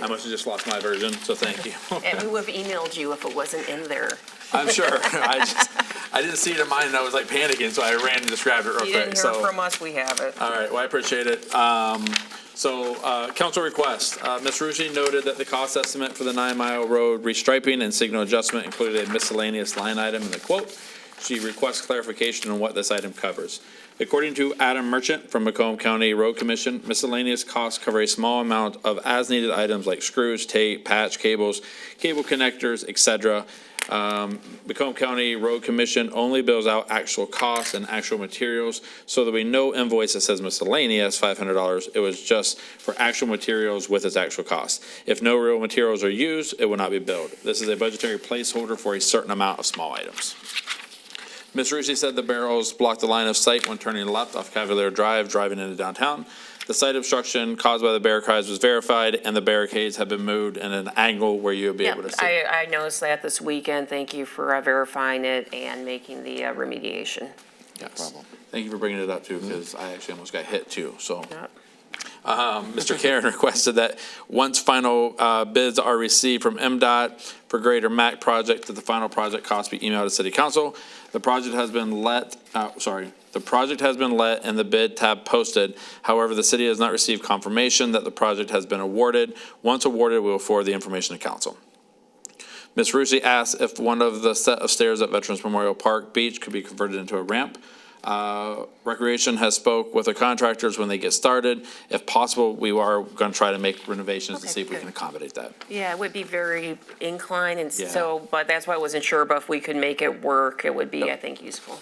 I must have just lost my version, so thank you.
And we would have emailed you if it wasn't in there.
I'm sure. I didn't see it in mine, and I was like panicking, so I ran and just grabbed it real quick.
You didn't hear
So-
from us, we have it.
All right, well, I appreciate it. Council request, Ms. Rucci noted that the cost estimate for the 9 Mile Road restriping and signal adjustment included a miscellaneous line item in the quote. She requests clarification on what this item covers. According to Adam Merchant from Macomb County Road Commission, miscellaneous costs cover a small amount of as-needed items like screws, tape, patch, cables, cable connectors, etc. Macomb County Road Commission only bills out actual costs and actual materials, so there'll be no invoice that says miscellaneous, $500. It was just for actual materials with its actual cost. If no real materials are used, it will not be billed. This is a budgetary placeholder for a certain amount of small items. Ms. Rucci said the barrels blocked the line of sight when turning left off Cavalier Drive, driving into downtown. The site obstruction caused by the barricades was verified, and the barricades have been moved in an angle where you'll be able to see.
I noticed that this weekend. Thank you for verifying it and making the remediation.
Yes. Thank you for bringing it up too, because I actually almost got hit too, so. Mr. Karen requested that once final bids are received from MDOT for Greater MAC project, that the final project cost be emailed to City Council. The project has been let and the bid tab posted. However, the city has not received confirmation that the project has been awarded. Once awarded, we will forward the information to council. Ms. Rusi asked if one of the set of stairs at Veterans Memorial Park Beach could be converted into a ramp. Recreation has spoke with the contractors when they get started. If possible, we are going to try to make renovations to
Okay,
see if we
good.
can accommodate that.
Yeah, it would be very inclined, and
Yeah.
so, but that's why I wasn't sure, but if we could make it work, it would be, I think, useful.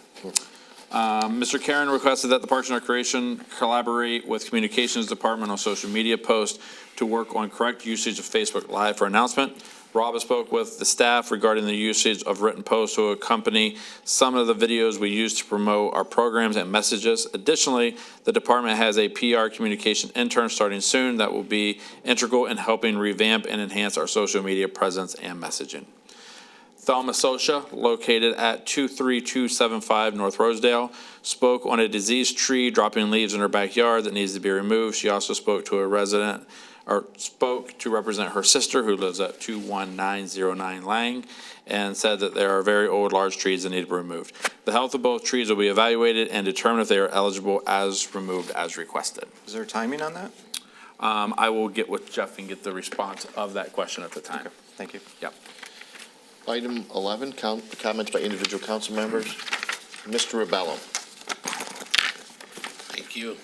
Mr. Karen requested that the Parks and Recreation collaborate with Communications Department on social media posts to work on correct usage of Facebook Live for announcement. Rob has spoke with the staff regarding the usage of written posts to accompany some of the videos we use to promote our programs and messages. Additionally, the department has a PR communication intern starting soon that will be integral in helping revamp and enhance our social media presence and messaging. Thelma Sosha, located at 23275 North Rosedale, spoke on a diseased tree dropping leaves in her backyard that needs to be removed. She also spoke to a resident, or spoke to represent her sister who lives at 21909 Lang, and said that there are very old large trees that need to be removed. The health of both trees will be evaluated and determined if they are eligible as removed as requested.
Is there timing on that?
I will get with Jeff and get the response of that question at the time.
Okay, thank you.
Yep.
Item 11, comments by individual council members. Mr. Rebello.
Thank you.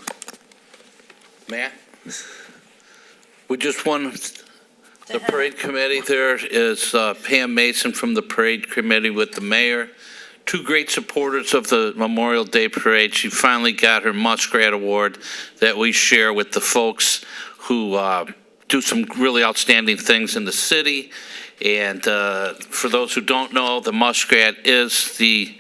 Matt? We just won the parade committee. There is Pam Mason from the parade committee with the mayor. Two great supporters of the Memorial Day Parade. She finally got her Muskrat Award that we share with the folks who do some really outstanding things in the city. And for those who don't know, the Muskrat is the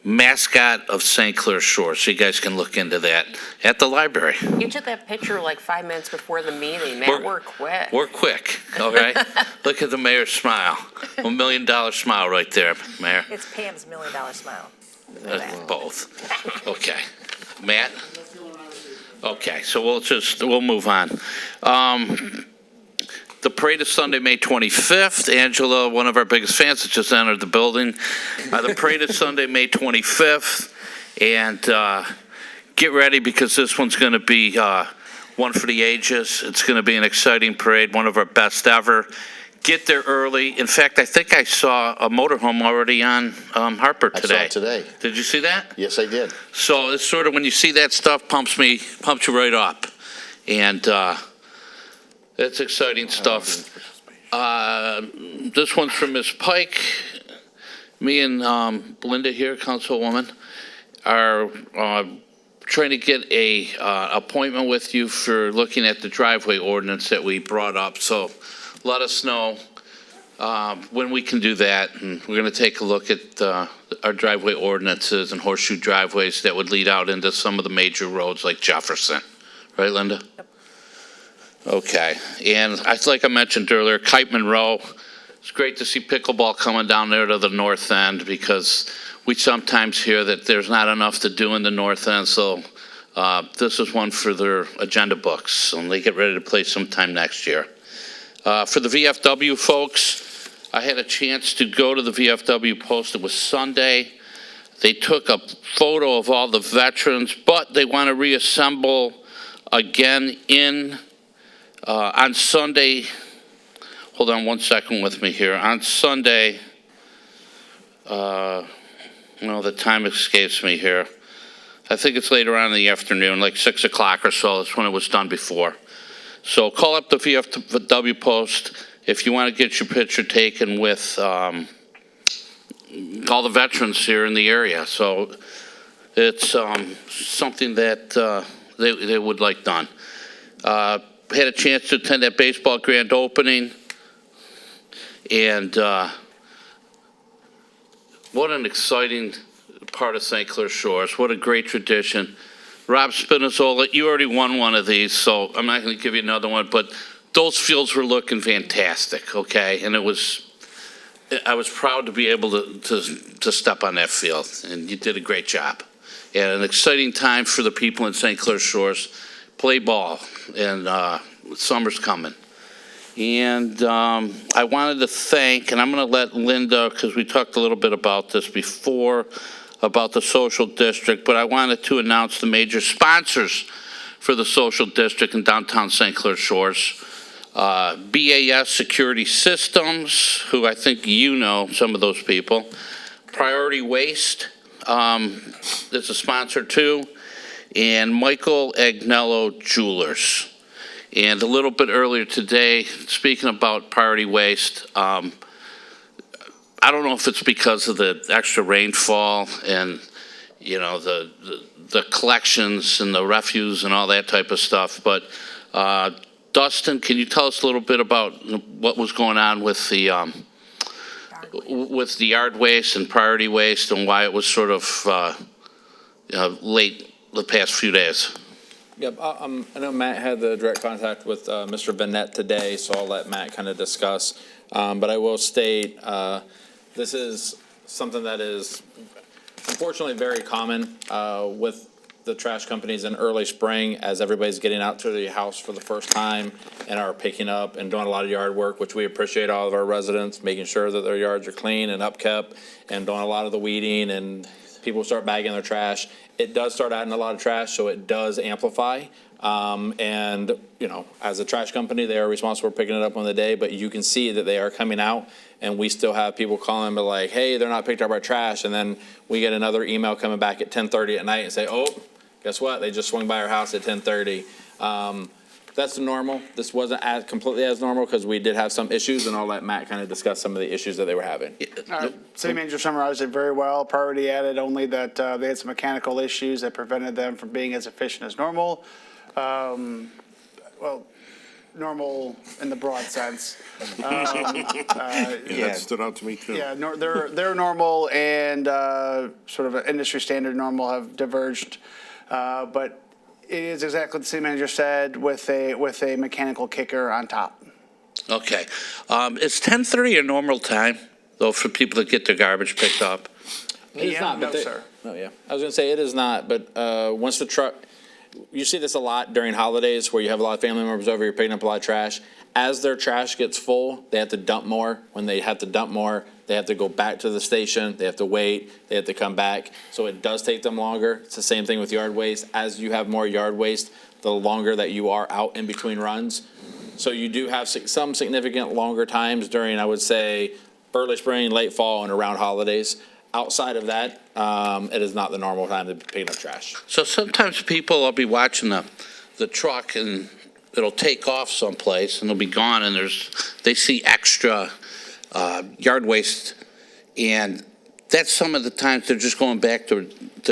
mascot of St. Clair Shores. So you guys can look into that at the library.
You took that picture like 5 minutes before the meeting, Matt, we're quick.
We're quick, all right? Look at the mayor's smile. $1 million smile right there, Mayor.
It's Pam's $1 million smile.
Both. Okay. Matt? Okay, so we'll move on. The parade is Sunday, May 25th. Angela, one of our biggest fans, has just entered the building. The parade is Sunday, May 25th. And get ready because this one's going to be one for the ages. It's going to be an exciting parade, one of our best ever. Get there early. In fact, I think I saw a motorhome already on Harper today.
I saw it today.
Did you see that?
Yes, I did.
So it's sort of when you see that stuff, pumps you right up. And it's exciting stuff. This one's from Ms. Pike. Me and Belinda here, Councilwoman, are trying to get a appointment with you for looking at the driveway ordinance that we brought up. So let us know when we can do that. And we're going to take a look at our driveway ordinances and horseshoe driveways that would lead out into some of the major roads like Jefferson. Right, Linda? Yep. Okay. And like I mentioned earlier, Kiteman Row, it's great to see pickleball coming down there to the north end because we sometimes hear that there's not enough to do in the north end. So this is one for their agenda books, and they get ready to play sometime next year. For the VFW folks, I had a chance to go to the VFW post. It was Sunday. They took a photo of all the veterans, but they want to reassemble again on Sunday. Hold on one second with me here. On Sunday, the time escapes me here. I think it's later on in the afternoon, like 6 o'clock or so. That's when it was done before. So call up the VFW post if you want to get your picture taken with all the veterans here in the area. So it's something that they would like done. Had a chance to attend that baseball grand opening, and what an exciting part of St. Clair Shores. What a great tradition. Rob Spinazzola, you already won one of these, so I'm not going to give you another one, but those fields were looking fantastic, okay? And I was proud to be able to step on that field, and you did a great job. And an exciting time for the people in St. Clair Shores. Play ball, and summer's coming. And I wanted to thank, and I'm going to let Linda, because we talked a little bit about this before, about the social district, but I wanted to announce the major sponsors for the social district in downtown St. Clair Shores. BAS Security Systems, who I think you know some of those people. Priority Waste, that's a sponsor too, and Michael Agnello Jewelers. And a little bit earlier today, speaking about Priority Waste, I don't know if it's because of the extra rainfall and, you know, the collections and the refuse and all that type of stuff, but Dustin, can you tell us a little bit about what was going on with the yard waste and priority waste and why it was sort of late the past few days?
Yep, I know Matt had the direct contact with Mr. Vanette today, so I'll let Matt kind of discuss. But I will state, this is something that is unfortunately very common with the trash companies in early spring as everybody's getting out to the house for the first time and are picking up and doing a lot of yard work, which we appreciate all of our residents, making sure that their yards are clean and upkept and doing a lot of the weeding, and people start bagging their trash. It does start adding a lot of trash, so it does amplify. And, you know, as a trash company, they are responsible for picking it up on the day, but you can see that they are coming out, and we still have people calling, but like, hey, they're not picked up our trash, and then we get another email coming back at 10:30 at night and say, oh, guess what? They just swung by our house at 10:30. That's normal. This wasn't completely as normal because we did have some issues, and I'll let Matt kind of discuss some of the issues that they were having.
City Manager summarized it very well. Priority added only that they had some mechanical issues that prevented them from being as efficient as normal. Well, normal in the broad sense.
That stood out to me too.
Yeah, they're normal and sort of an industry standard normal have diverged, but it is exactly what the city manager said with a mechanical kicker on top.
Okay. Is 10:30 a normal time, though, for people to get their garbage picked up?
It is not, but
no, sir.
Oh, yeah. I was going to say it is not, but once the truck, you see this a lot during holidays where you have a lot of family members over, you're picking up a lot of trash. As their trash gets full, they have to dump more. When they have to dump more, they have to go back to the station. They have to wait. They have to come back. So it does take them longer. It's the same thing with yard waste. As you have more yard waste, the longer that you are out in between runs. So you do have some significant longer times during, I would say, early spring, late fall, and around holidays. Outside of that, it is not the normal time to be picking up trash.
So sometimes people will be watching the truck and it'll take off someplace and it'll be gone, and they see extra yard waste, and that's some of the times they're just going back to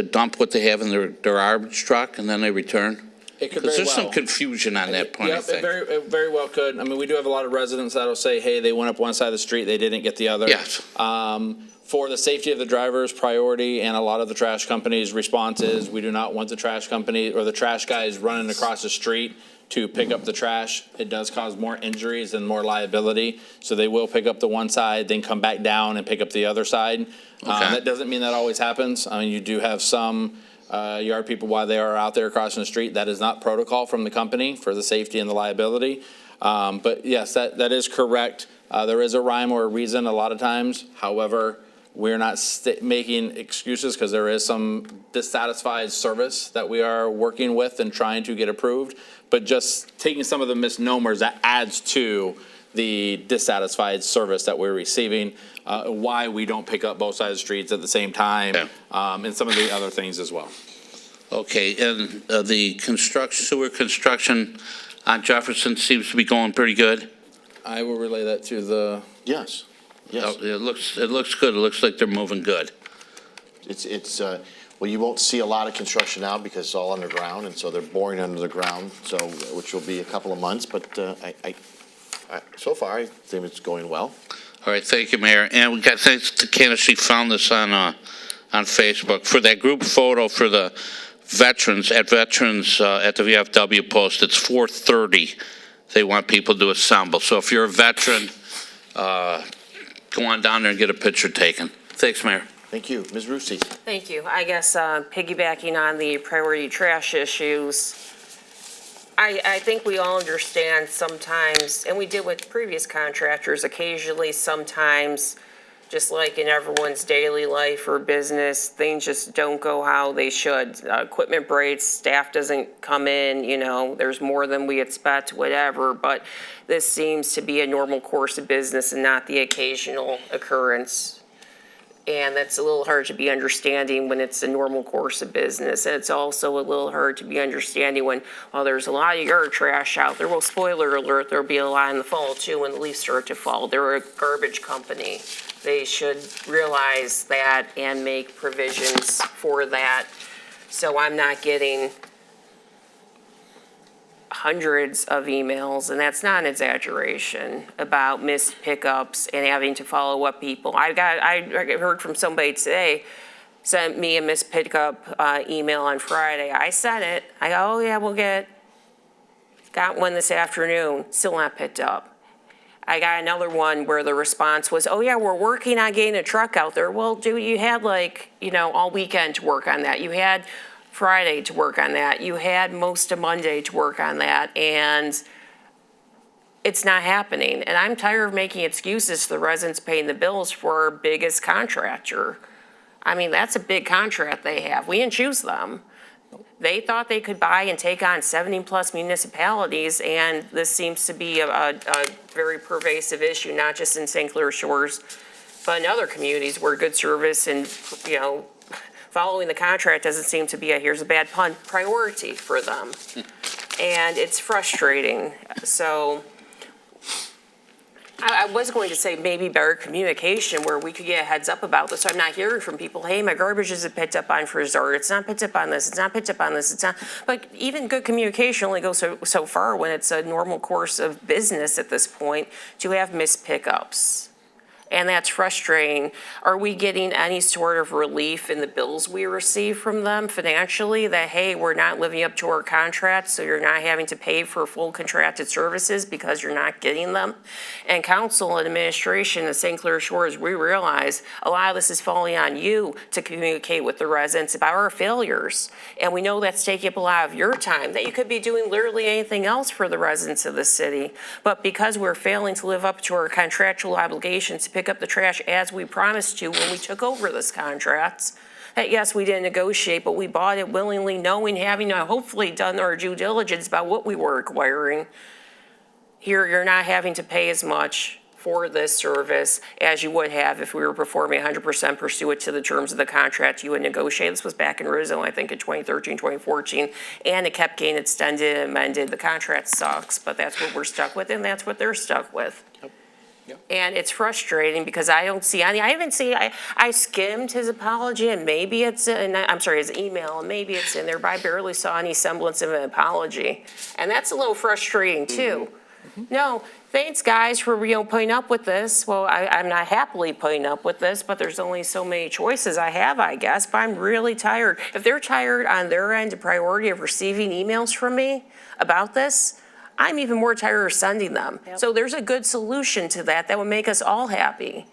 dump what they have in their garbage truck and then they return.
It could
Because
very
there's
well.
some confusion on that point, I
Yep,
think.
it very well could. I mean, we do have a lot of residents that'll say, hey, they went up one side of the street, they didn't get the other.
Yes.
For the safety of the drivers, priority, and a lot of the trash companies' response is, we do not want the trash company or the trash guys running across the street to pick up the trash. It does cause more injuries and more liability. So they will pick up the one side, then come back down and pick up the other side. That doesn't mean that always happens. I mean, you do have some yard people while they are out there crossing the street. That is not protocol from the company for the safety and the liability. But yes, that is correct. There is a rhyme or a reason a lot of times. However, we're not making excuses because there is some dissatisfied service that we are working with and trying to get approved. But just taking some of the misnomers, that adds to the dissatisfied service that we're receiving, why we don't pick up both sides of the streets at the same time, and some of the other things as well.
Okay, and the sewer construction on Jefferson seems to be going pretty good.
I will relay that to the.
Yes. Yes.
It looks good. It looks like they're moving good.
Well, you won't see a lot of construction now because it's all underground, and so they're boring under the ground, so, which will be a couple of months, but so far, I think it's going well.
All right, thank you, Mayor. And we got thanks to Candace. She found this on Facebook for that group photo for the veterans at the VFW post. It's 4:30. They want people to assemble. So if you're a veteran, go on down there and get a picture taken. Thanks, Mayor.
Thank you. Ms. Rusi.
Thank you. I guess piggybacking on the priority trash issues, I think we all understand sometimes, and we did with previous contractors, occasionally sometimes just like in everyone's daily life or business, things just don't go how they should. Equipment breaks, staff doesn't come in, there's more than we expect, whatever. But this seems to be a normal course of business and not the occasional occurrence. And that's a little hard to be understanding when it's a normal course of business. And it's also a little hard to be understanding when, there's a lot of yard trash out there. Well, spoiler alert, there'll be a lot in the fall too when the leaves start to fall. They're a garbage company. They should realize that and make provisions for that. So I'm not getting hundreds of emails, and that's not an exaggeration, about missed pickups and having to follow up people. I heard from somebody today, sent me a missed pickup email on Friday. I sent it. I go, oh yeah, got one this afternoon, still not picked up. I got another one where the response was, oh yeah, we're working on getting a truck out there. Well, dude, you had all weekend to work on that. You had Friday to work on that. You had most of Monday to work on that, and it's not happening. And I'm tired of making excuses to the residents paying the bills for our biggest contractor. I mean, that's a big contract they have. We didn't choose them. They thought they could buy and take on 70-plus municipalities, and this seems to be a very pervasive issue, not just in St. Clair Shores, but in other communities where good service and, following the contract doesn't seem to be here's a bad pun, priority for them. And it's frustrating. So I was going to say maybe better communication where we could get a heads up about this. So I'm not hearing from people, hey, my garbage isn't picked up on Frizzard. It's not picked up on this. It's not picked up on this. It's not. But even good communication only goes so far when it's a normal course of business at this point to have missed pickups. And that's frustrating. Are we getting any sort of relief in the bills we receive from them financially that, hey, we're not living up to our contracts, so you're not having to pay for full contracted services because you're not getting them? And council and administration of St. Clair Shores, we realize a lot of this is falling on you to communicate with the residents about our failures. And we know that's taking up a lot of your time, that you could be doing literally anything else for the residents of the city. But because we're failing to live up to our contractual obligations to pick up the trash as we promised to when we took over this contract, that yes, we didn't negotiate, but we bought it willingly, knowing, having hopefully done our due diligence about what we were acquiring. Here, you're not having to pay as much for this service as you would have if we were performing 100% pursuant to the terms of the contract you would negotiate. This was back in Rizzo, I think in 2013, 2014, and it kept getting extended and amended. The contract sucks, but that's what we're stuck with, and that's what they're stuck with. And it's frustrating because I don't see any, I skimmed his apology and maybe it's, his email, and maybe it's in there, but I barely saw any semblance of an apology. And that's a little frustrating too. No, thanks guys for, putting up with this. Well, I'm not happily putting up with this, but there's only so many choices I have, I guess, but I'm really tired. If they're tired on their end, the priority of receiving emails from me about this, I'm even more tired of sending them. Yep. So there's a good solution to that would make us all happy.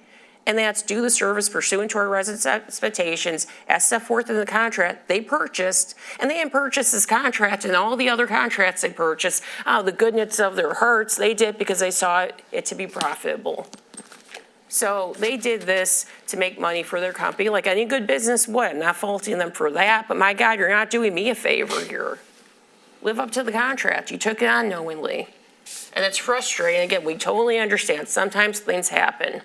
And that's do the service pursuant to our residents' expectations as set forth in the contract they purchased. And they didn't purchase this contract and all the other contracts they purchased out of the goodness of their hearts. They did because they saw it to be profitable. So they did this to make money for their company like any good business would. I'm not faulting them for that, but my God, you're not doing me a favor here. Live up to the contract. You took it on knowingly. And it's frustrating. Again, we totally understand. Sometimes things happen.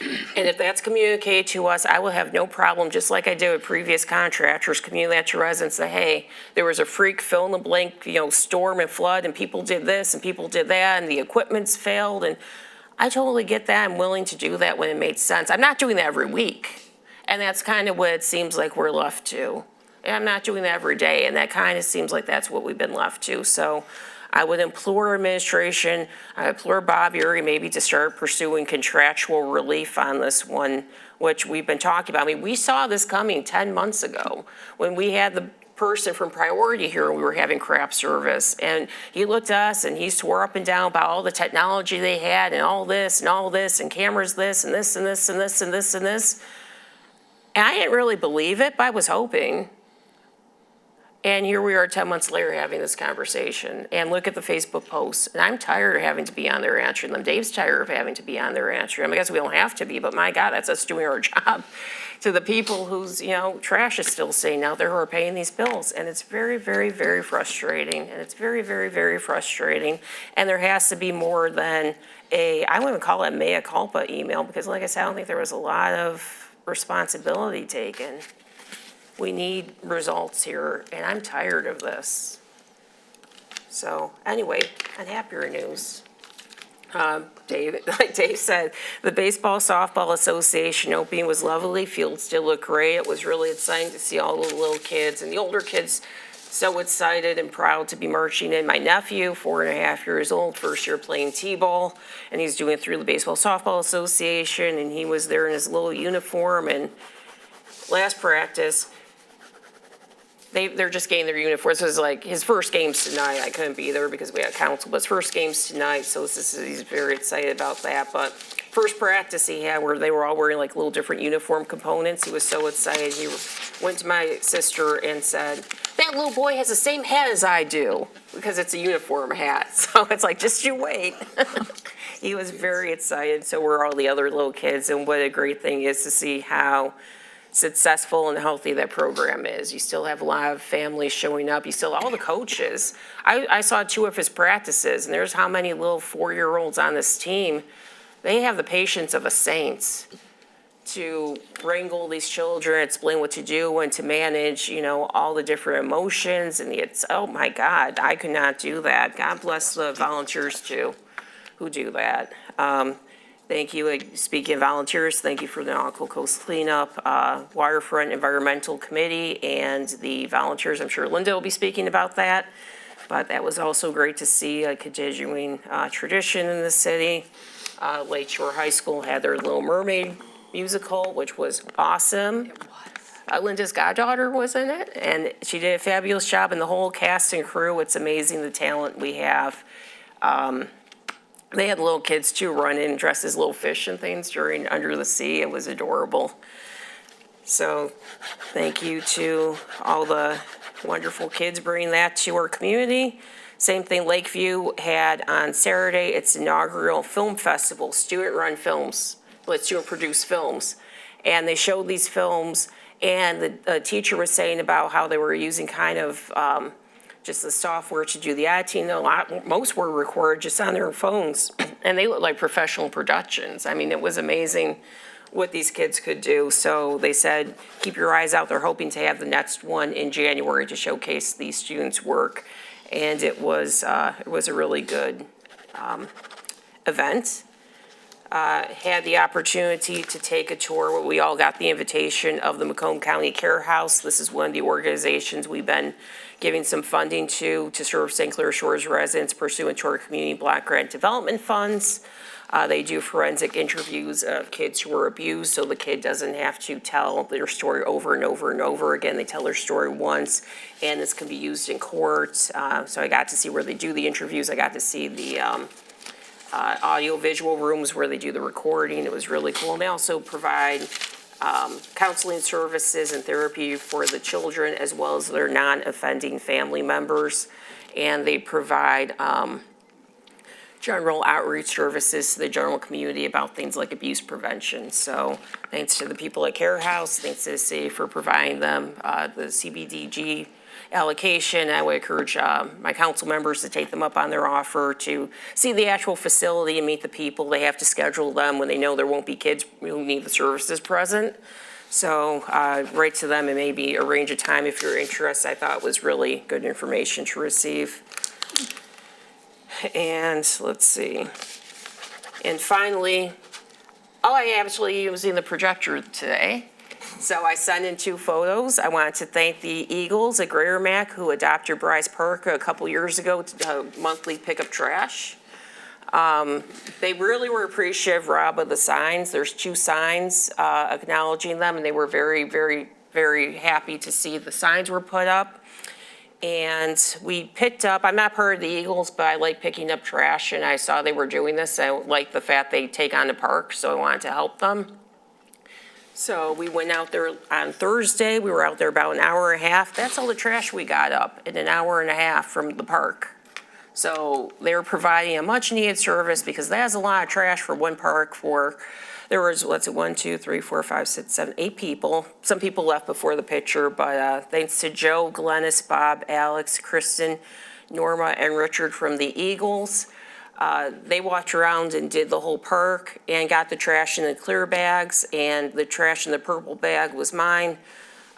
And if that's communicated to us, I will have no problem, just like I did with previous contractors, communicate that to residents that, hey, there was a freak fill in the blank, storm and flood, and people did this and people did that, and the equipment's failed. And I totally get that. I'm willing to do that when it made sense. I'm not doing that every week. And that's kind of what it seems like we're left to. And I'm not doing that every day, and that kind of seems like that's what we've been left to. So I would implore administration, I implore Bob Uri maybe to start pursuing contractual relief on this one, which we've been talking about. I mean, we saw this coming 10 months ago when we had the person from Priority here and we were having crap service. And he looked at us and he swore up and down about all the technology they had and all this and cameras this and this and this and this and this and this. And I didn't really believe it, but I was hoping. And here we are 10 months later having this conversation. And look at the Facebook posts. And I'm tired of having to be on there answering them. Dave's tired of having to be on there answering them. I guess we don't have to be, but my God, that's us doing our job to the people whose, trash is still sitting out there who are paying these bills. And it's very, very, very frustrating. And it's very, very, very frustrating. And there has to be more than I wouldn't call it mea culpa email, because like I said, I don't think there was a lot of responsibility taken. We need results here, and I'm tired of this. So anyway, on happier news, Dave, like Dave said, the Baseball Softball Association opening was lovely. Fields still look great. It was really exciting to see all the little kids and the older kids so excited and proud to be marching in. My nephew, 4.5 years old, first year playing t-ball, and he's doing it through the Baseball Softball Association, and he was there in his little uniform. And last practice, they're just getting their uniforms. So it was like his first games tonight. I couldn't be there because we had council, but his first games tonight, so he's very excited about that. But first practice he had where they were all wearing like little different uniform components. He was so excited. He went to my sister and said, "That little boy has the same hat as I do," because it's a uniform hat. So it's like, just you wait. He was very excited. So were all the other little kids. And what a great thing is to see how successful and healthy that program is. You still have a lot of families showing up. You still, all the coaches. I saw 2 of his practices, and there's how many little 4-year-olds on this team. They have the patience of a saint to wrangle these children, explain what to do, and to manage, all the different emotions. And it's, oh my God, I could not do that. God bless the volunteers too, who do that. Thank you. Speaking of volunteers, thank you for the Nautical Coast Cleanup, Waterfront Environmental Committee, and the volunteers. I'm sure Linda will be speaking about that. But that was also great to see a continuing tradition in the city. Lakeshore High School had their Little Mermaid musical, which was awesome. Linda's goddaughter was in it, and she did a fabulous job, and the whole cast and crew. It's amazing the talent we have. They had little kids too run in dressed as little fish and things during Under the Sea. It was adorable. So thank you to all the wonderful kids bringing that to our community. Same thing Lakeview had on Saturday, its inaugural film festival, student-run films, student-produced films. And they showed these films, and the teacher was saying about how they were using kind of just the software to do the editing. Most were recorded just on their phones, and they looked like professional productions. I mean, it was amazing what these kids could do. So they said, keep your eyes out. They're hoping to have the next one in January to showcase these students' work. And it was a really good event. Had the opportunity to take a tour. We all got the invitation of the Macomb County Care House. This is one of the organizations we've been giving some funding to serve St. Clair Shores residents pursuant to our community block grant development funds. They do forensic interviews of kids who were abused, so the kid doesn't have to tell their story over and over and over again. They tell their story once, and this can be used in court. So I got to see where they do the interviews. I got to see the audio-visual rooms where they do the recording. It was really cool. And they also provide counseling services and therapy for the children as well as their non-offending family members. And they provide general outreach services to the general community about things like abuse prevention. So thanks to the people at Care House, thanks to the city for providing them the CBDG allocation. I would encourage my council members to take them up on their offer to see the actual facility and meet the people. They have to schedule them when they know there won't be kids who need the services present. So write to them and maybe arrange a time if you're interested. I thought it was really good information to receive. And let's see. And finally, I actually using the projector today. So I sent in 2 photos. I wanted to thank the Eagles at Greater Mac who adopted Bryce Park a couple years ago to monthly pick up trash. They really were appreciative, Rob, of the signs. There's 2 signs acknowledging them, and they were very, very, very happy to see the signs were put up. And we picked up, I'm not part of the Eagles, but I like picking up trash, and I saw they were doing this. I like the fact they take on the park, so I wanted to help them. So we went out there on Thursday. We were out there about an hour and a half. That's all the trash we got up in an hour and a half from the park. So they're providing a much-needed service because that's a lot of trash for one park for, there was, 1, 2, 3, 4, 5, 6, 7, 8 people. Some people left before the picture, but thanks to Joe, Glennis, Bob, Alex, Kristen, Norma, and Richard from the Eagles, they walked around and did the whole park and got the trash in the clear bags, and the trash in the purple bag was mine.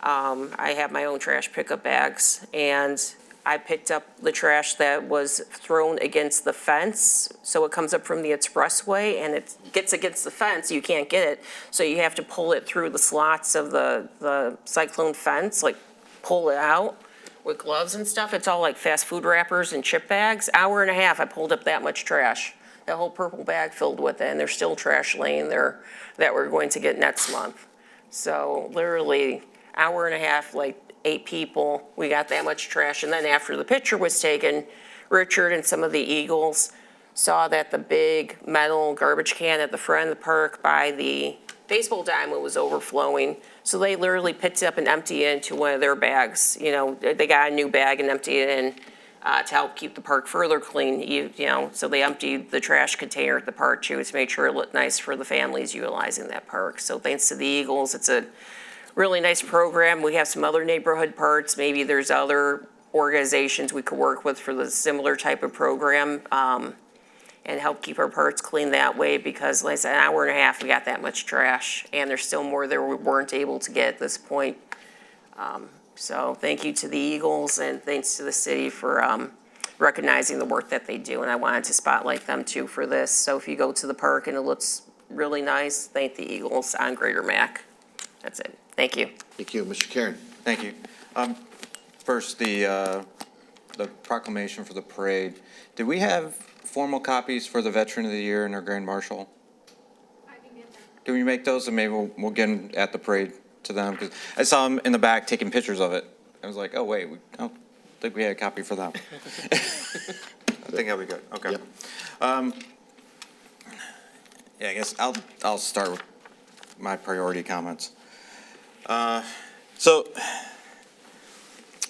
I have my own trash pickup bags, and I picked up the trash that was thrown against the fence. So it comes up from the expressway and it gets against the fence, you can't get it. So you have to pull it through the slots of the cyclone fence, like pull it out with gloves and stuff. It's all like fast food wrappers and chip bags. Hour and a half, I pulled up that much trash. That whole purple bag filled with it, and there's still trash laying there that we're going to get next month. So literally, hour and a half, like 8 people, we got that much trash. And then after the picture was taken, Richard and some of the Eagles saw that the big metal garbage can at the front of the park by the baseball diamond was overflowing. So they literally picked it up and emptied it into one of their bags. You know, they got a new bag and emptied it in to help keep the park further clean. You know, so they emptied the trash container at the park too to make sure it looked nice for the families utilizing that park. So thanks to the Eagles, it's a really nice program. We have some other neighborhood parks. Maybe there's other organizations we could work with for the similar type of program and help keep our parks clean that way, because like I said, an hour and a half, we got that much trash, and there's still more that we weren't able to get at this point. So thank you to the Eagles, and thanks to the city for recognizing the work that they do, and I wanted to spotlight them too for this. So if you go to the park and it looks really nice, thank the Eagles on Greater Mac. That's it. Thank you.
Thank you. Mr. Karen.
Thank you. First, the proclamation for the parade. Did we have formal copies for the Veteran of the Year and our Grand Marshal?
I can get them.
Can we make those, and maybe we'll get them at the parade to them? Because I saw them in the back taking pictures of it. I was like, oh, wait, I don't think we had a copy for them. I think that'll be good. Okay.
Yep.
Yeah, I guess I'll start with my priority comments. So,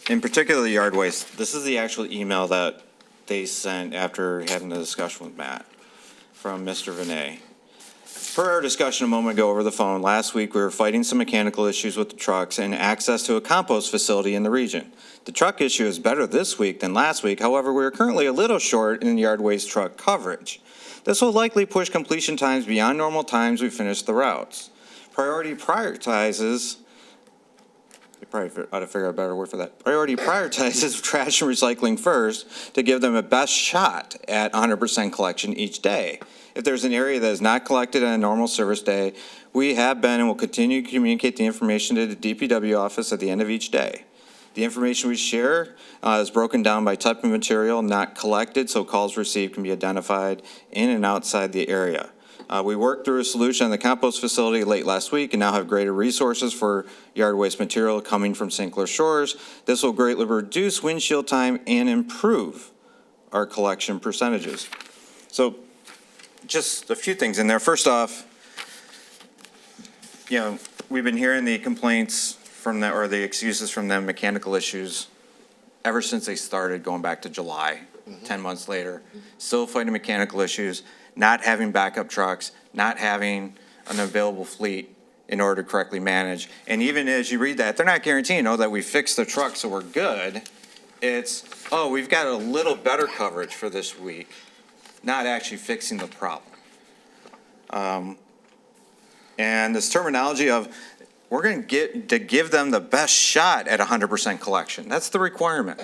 in particular, the yard waste, this is the actual email that they sent after having the discussion with Matt from Mr. Vinay. Per our discussion a moment ago over the phone, last week we were fighting some mechanical issues with the trucks and access to a compost facility in the region. The truck issue is better this week than last week. However, we are currently a little short in yard waste truck coverage. This will likely push completion times beyond normal times we finish the routes. Priority prioritizes, you probably ought to figure out a better word for that. Priority prioritizes trash and recycling first to give them a best shot at 100% collection each day. If there's an area that is not collected on a normal service day, we have been and will continue to communicate the information to the DPW office at the end of each day. The information we share is broken down by type of material not collected, so calls received can be identified in and outside the area. We worked through a solution on the compost facility late last week and now have greater resources for yard waste material coming from St. Clair Shores. This will greatly reduce windshield time and improve our collection percentages. So just a few things in there. First off, you know, we've been hearing the complaints from that, or the excuses from them, mechanical issues, ever since they started going back to July, 10 months later. Still fighting mechanical issues, not having backup trucks, not having an available fleet in order to correctly manage. And even as you read that, they're not guaranteeing, oh, that we fixed the truck so we're good. It's, oh, we've got a little better coverage for this week, not actually fixing the problem. And this terminology of, we're going to give them the best shot at 100% collection. That's the requirement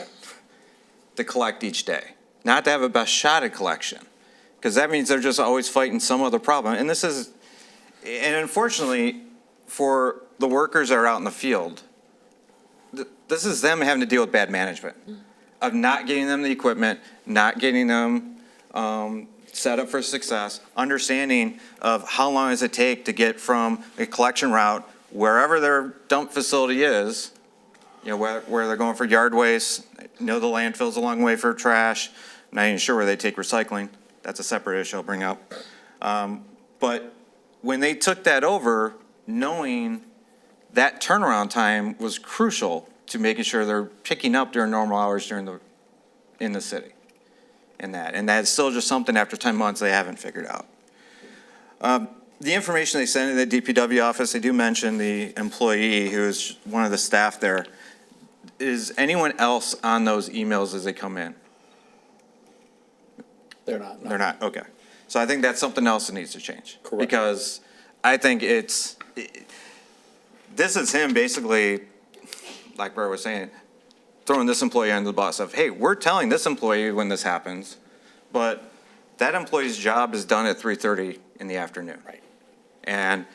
to collect each day, not to have a best shot at collection, because that means they're just always fighting some other problem. And this is, and unfortunately, for the workers that are out in the field, this is them having to deal with bad management, of not getting them the equipment, not getting them set up for success, understanding of how long does it take to get from a collection route wherever their dump facility is, you know, where they're going for yard waste, you know, the landfill's a long way for trash. I'm not even sure where they take recycling. That's a separate issue I'll bring up. But when they took that over, knowing that turnaround time was crucial to making sure they're picking up during normal hours in the city. And that's still just something after 10 months they haven't figured out. The information they send in the DPW office, they do mention the employee who is one of the staff there. Is anyone else on those emails as they come in?
They're not. No.
They're not, okay. So I think that's something else that needs to change.
Correct.
Because I think this is him basically, like Brett was saying, throwing this employee under the bus of, hey, we're telling this employee when this happens, but that employee's job is done at 3:30 in the afternoon.
Right.
And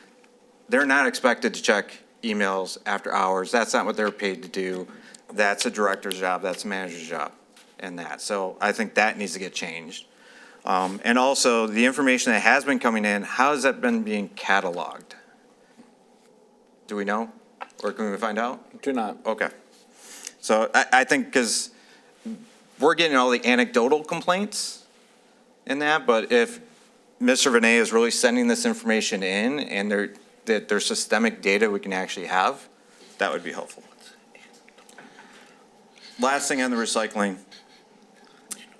they're not expected to check emails after hours. That's not what they're paid to do. That's a director's job, that's a manager's job, and that. So I think that needs to get changed. And also, the information that has been coming in, how has that been being cataloged? Do we know? Or can we find out?
Do not.
Okay. So I think because we're getting all the anecdotal complaints in that, but if Mr. Vinay is really sending this information in and that there's systemic data we can actually have, that would be helpful. Last thing on the recycling.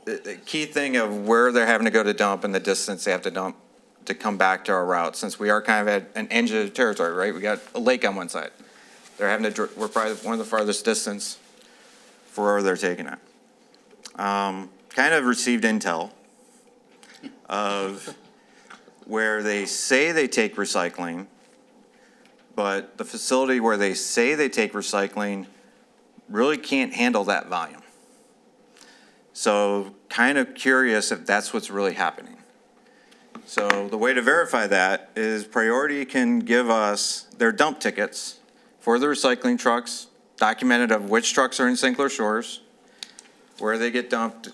The key thing of where they're having to go to dump and the distance they have to dump to come back to our route, since we are kind of at an edge of the territory, right? We got a lake on one side. They're having to, we're probably one of the farthest distance for where they're taking it. Kind of received intel of where they say they take recycling, but the facility where they say they take recycling really can't handle that volume. So kind of curious if that's what's really happening. So the way to verify that is Priority can give us their dump tickets for the recycling trucks, documented of which trucks are in St. Clair Shores, where they get dumped,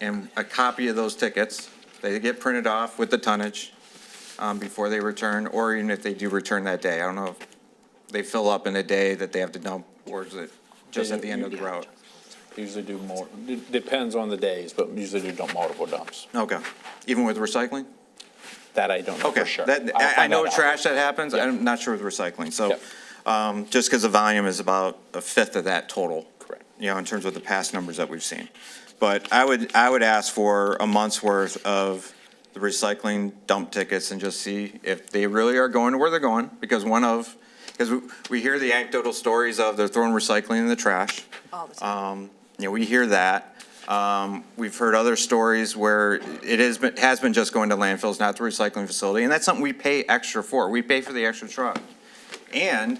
and a copy of those tickets. They get printed off with the tonnage before they return, or even if they do return that day. I don't know if they fill up in a day that they have to dump, or is it just at the end of the route?
Usually do more, depends on the days, but usually do multiple dumps.
Okay. Even with recycling?
That I don't know
Okay.
for sure.
I know with
out.
trash that happens.
Yep.
I'm not sure with recycling. So
Yep.
just because the volume is about a fifth of that total.
Correct.
You know, in terms of the past numbers that we've seen. But I would ask for a month's worth of the recycling dump tickets and just see if they really are going to where they're going. Because we hear the anecdotal stories of they're throwing recycling in the trash.
All the time.
You know, we hear that. We've heard other stories where it has been just going to landfills, not the recycling facility, and that's something we pay extra for. We pay for the extra truck. And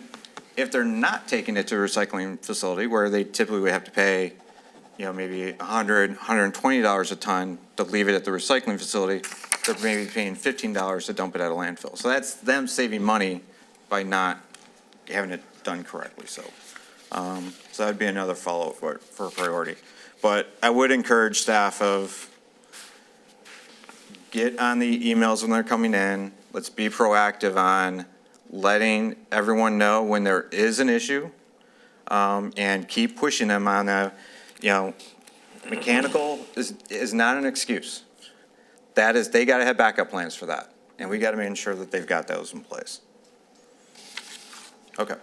if they're not taking it to a recycling facility, where they typically would have to pay, you know, maybe $100, $120 a ton to leave it at the recycling facility, they're maybe paying $15 to dump it at a landfill. So that's them saving money by not having it done correctly, so. So that'd be another follow-up for Priority. But I would encourage staff of get on the emails when they're coming in. Let's be proactive on letting everyone know when there is an issue, and keep pushing them on mechanical is not an excuse. That is, they gotta have backup plans for that. And we gotta make sure that they've got those in place. Okay.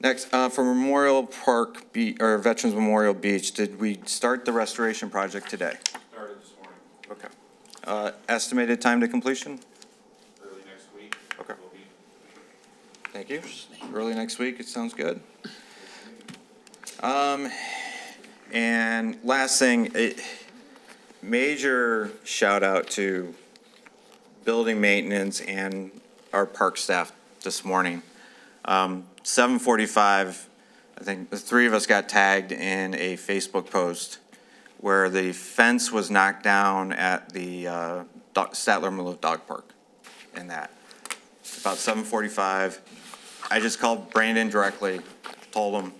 Next, for Memorial Park or Veterans Memorial Beach, did we start the restoration project today?
Started this morning.
Okay. Estimated time to completion?
Early next week.
Okay. Thank you. Early next week, it sounds good. And last thing, major shout out to building maintenance and our park staff this morning. 7:45, I think the three of us got tagged in a Facebook post where the fence was knocked down at the Statler Maloof Dog Park and that. About 7:45, I just called Brandon directly, told him,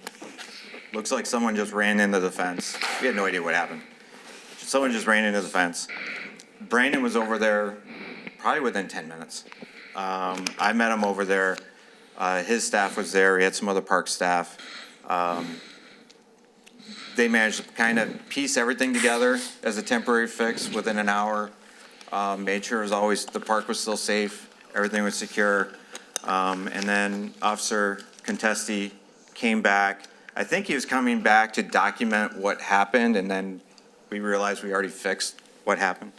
looks like someone just ran into the fence. We had no idea what happened. Someone just ran into the fence. Brandon was over there probably within 10 minutes. I met him over there. His staff was there. He had some other park staff. They managed to kind of piece everything together as a temporary fix within an hour. Made sure the park was still safe. everything was secure. And then Officer Contesti came back. I think he was coming back to document what happened, and then we realized we already fixed what happened.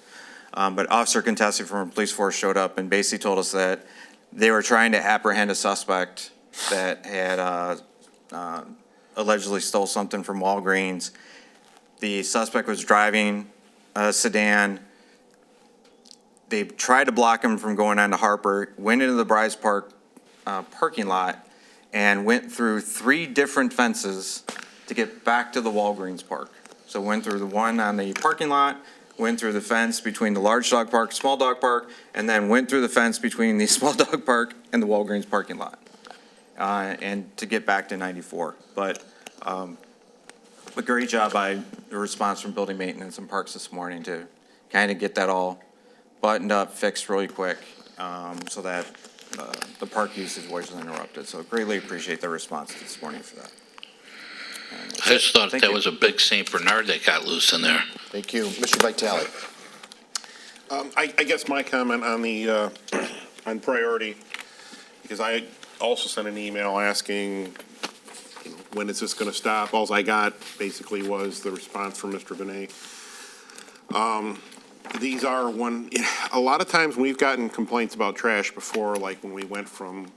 But Officer Contesti from a police force showed up and basically told us that they were trying to apprehend a suspect that had allegedly stole something from Walgreens. The suspect was driving a sedan. They tried to block him from going on to Harper, went into the Bryce Park parking lot, and went through 3 different fences to get back to the Walgreens park. So went through the one on the parking lot, went through the fence between the large dog park, small dog park, and then went through the fence between the small dog park and the Walgreens parking lot, and to get back to 94. But a great job by the response from building maintenance and parks this morning to kind of get that all buttoned up, fixed really quick, so that the park usage wasn't interrupted. So greatly appreciate the response this morning for that.
I just thought that was a big St. Bernard that got loose in there.
Thank you. Mr. Vitale.
I guess my comment on the, on priority, because I also sent an email asking, you know, when is this going to stop? All I got basically was the response from Mr. Benet. These are a lot of times we've gotten complaints about trash before, like when we went from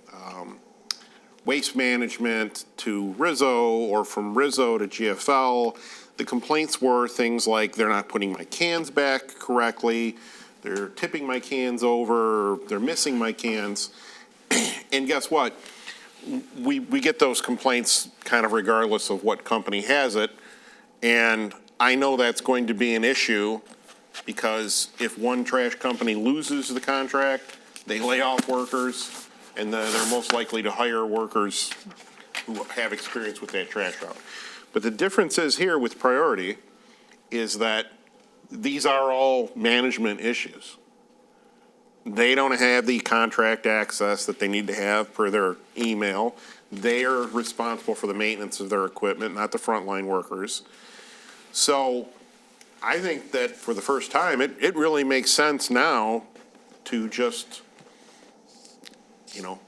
Waste Management to Rizzo, or from Rizzo to GFL. The complaints were things like they're not putting my cans back correctly, they're tipping my cans over, they're missing my cans. And guess what? We get those complaints kind of regardless of what company has it. And I know that's going to be an issue, because if one trash company loses the contract, they lay off workers, and they're most likely to hire workers who have experience with that trash route. But the difference is here with priority is that these are all management issues. They don't have the contract access that they need to have per their email. They are responsible for the maintenance of their equipment, not the frontline workers. So I think that for the first time, it really makes sense now to just, you know,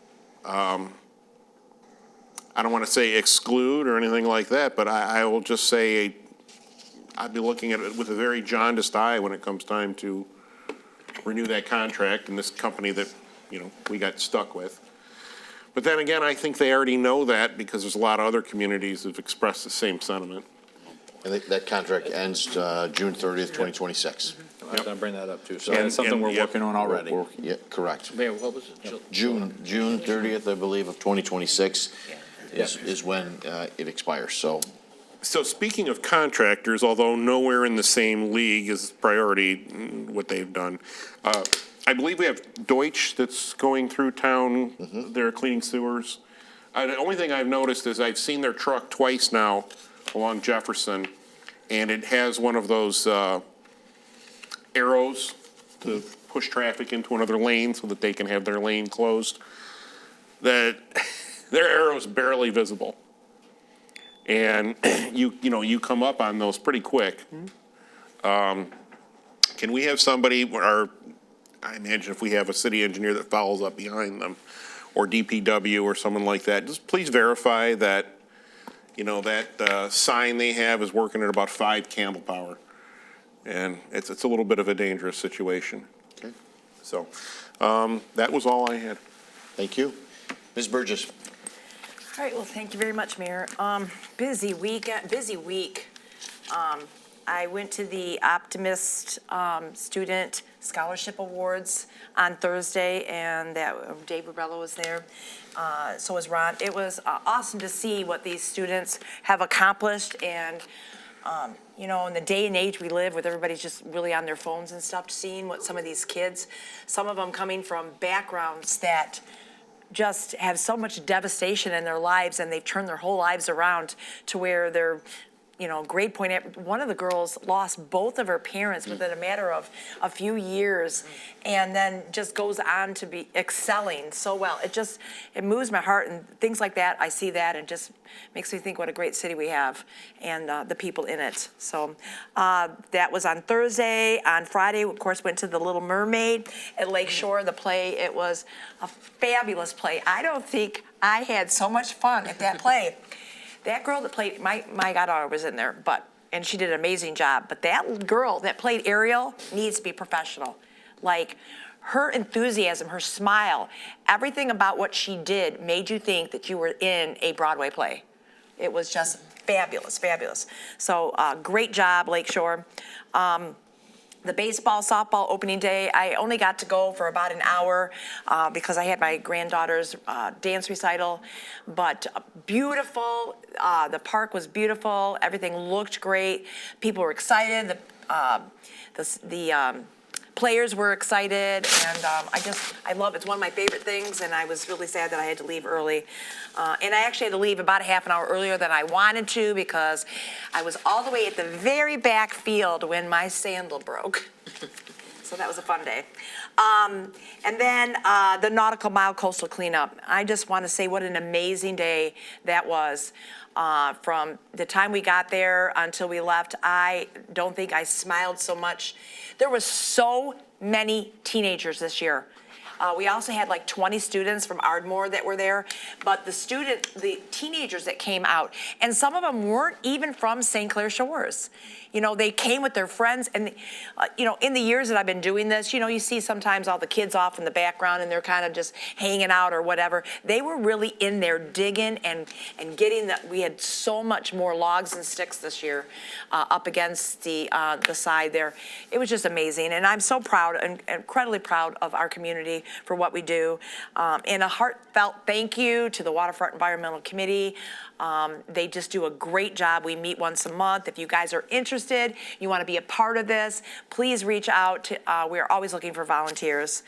I don't want to say exclude or anything like that, but I will just say I'd be looking at it with a very jaundiced eye when it comes time to renew that contract and this company that, you know, we got stuck with. But then again, I think they already know that, because there's a lot of other communities that have expressed the same sentiment.
And that contract ends June 30th, 2026.
I was going to bring that up too. So that's something we're working on already.
Yeah, correct.
Mayor, what was it?
June 30th, I believe, of 2026 is when it expires.
So speaking of contractors, although nowhere in the same league as Priority, what they've done, I believe we have Deutsch that's going through town. They're cleaning sewers. The only thing I've noticed is I've seen their truck twice now along Jefferson, and it has one of those arrows to push traffic into another lane so that they can have their lane closed. That their arrow's barely visible. And you come up on those pretty quick. Can we have somebody, or I imagine if we have a city engineer that follows up behind them, or DPW or someone like that, just please verify that, that sign they have is working at about 5 candle power. And it's a little bit of a dangerous situation.
Okay.
So that was all I had.
Thank you. Ms. Burgess.
All right, well, thank you very much, Mayor. Busy week. I went to the Optimist Student Scholarship Awards on Thursday, and Dave Rubello was there. So was Ron. It was awesome to see what these students have accomplished, and in the day and age we live, with everybody's just really on their phones and stuff, seeing what some of these kids, some of them coming from backgrounds that just have so much devastation in their lives, and they've turned their whole lives around to where they're grade point. One of the girls lost both of her parents within a matter of a few years, and then just goes on to be excelling so well. It moves my heart, and things like that, I see that, and just makes me think what a great city we have, and the people in it. So that was on Thursday. On Friday, of course, went to the Little Mermaid at Lake Shore, the play. It was a fabulous play. I don't think I had so much fun at that play. That girl that played, my goddaughter was in there, and she did an amazing job. But that girl that played Ariel needs to be professional. Like, her enthusiasm, her smile, everything about what she did made you think that you were in a Broadway play. It was just fabulous, fabulous. So great job, Lakeshore. The baseball, softball opening day, I only got to go for about an hour because I had my granddaughter's dance recital, but beautiful. The park was beautiful. Everything looked great. People were excited. The players were excited, and I love it. It's one of my favorite things, and I was really sad that I had to leave early. And I actually had to leave about a half an hour earlier than I wanted to because I was all the way at the very back field when my sandal broke. So that was a fun day. And then the Nautical Mile Coastal Cleanup. I just want to say what an amazing day that was. From the time we got there until we left, I don't think I smiled so much. There were so many teenagers this year. We also had like 20 students from Ardmore that were there, but the teenagers that came out, and some of them weren't even from St. Clair Shores. They came with their friends, and in the years that I've been doing this, you see sometimes all the kids off in the background and they're kind of just hanging out or whatever. They were really in there digging and getting we had so much more logs and sticks this year up against the side there. It was just amazing, and I'm so proud and incredibly proud of our community for what we do. And a heartfelt thank you to the Waterfront Environmental Committee. They just do a great job. We meet once a month. If you guys are interested, you want to be a part of this, please reach out. We're always looking for volunteers.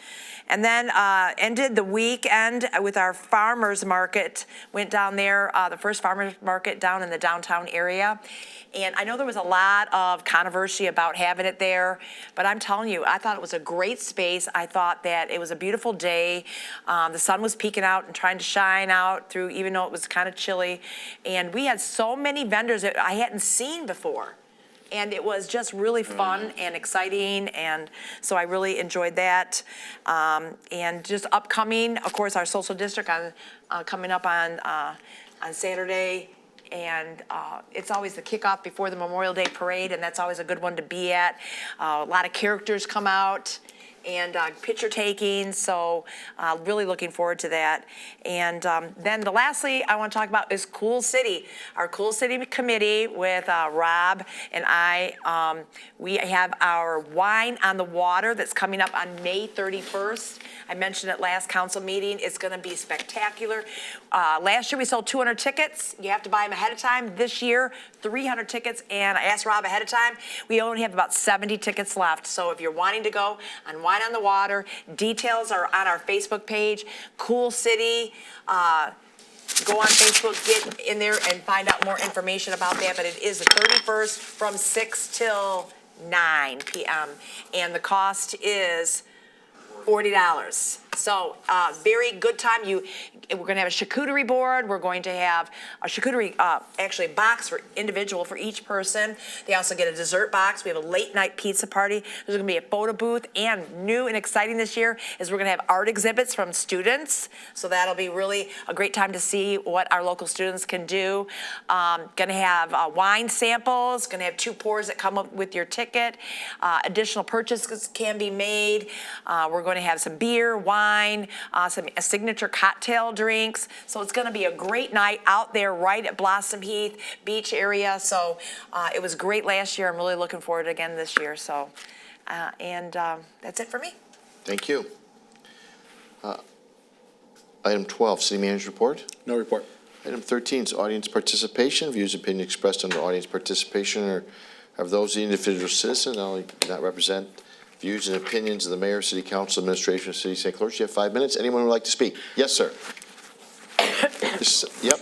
And then ended the weekend with our farmers market. Went down there, the first farmers market down in the downtown area. And I know there was a lot of controversy about having it there, but I'm telling you, I thought it was a great space. I thought that it was a beautiful day. The sun was peeking out and trying to shine out through, even though it was kind of chilly. And we had so many vendors that I hadn't seen before. And it was just really fun and exciting, and so I really enjoyed that. And just upcoming, of course, our social district coming up on Saturday. And it's always the kickoff before the Memorial Day Parade, and that's always a good one to be at. A lot of characters come out and picture taking, so really looking forward to that. And then lastly I want to talk about is Cool City. Our Cool City committee with Rob and I, we have our Wine on the Water that's coming up on May 31st. I mentioned at last council meeting, it's gonna be spectacular. Last year we sold 200 tickets. You have to buy them ahead of time. This year, 300 tickets, and I asked Rob ahead of time. We only have about 70 tickets left, so if you're wanting to go on Wine on the Water, details are on our Facebook page, Cool City. Go on Facebook, get in there and find out more information about that, but it is the 31st from 6 till 9 p.m. and the cost is $40. So very good time. We're going to have a charcuterie board. We're going to have a charcuterie, actually a box for individual for each person. They also get a dessert box. We have a late night pizza party. There's going to be a photo booth, and new and exciting this year is we're going to have art exhibits from students. So that'll be really a great time to see what our local students can do. Going to have wine samples. Going to have 2 pours that come up with your ticket. Additional purchases can be made. We're going to have some beer, wine, some signature cocktail drinks. So it's going to be a great night out there right at Blossom Heath Beach area. So it was great last year. I'm really looking forward to it again this year. So, that's it for me.
Thank you. Item 12, City Manager's Report.
No report.
Item 13 is audience participation. Views and opinions expressed under audience participation are of those of the individual citizen, not represent views and opinions of the mayor, city council, administration of the city of St. Clair. You have 5 minutes. Anyone who would like to speak? Yes, sir. Yep.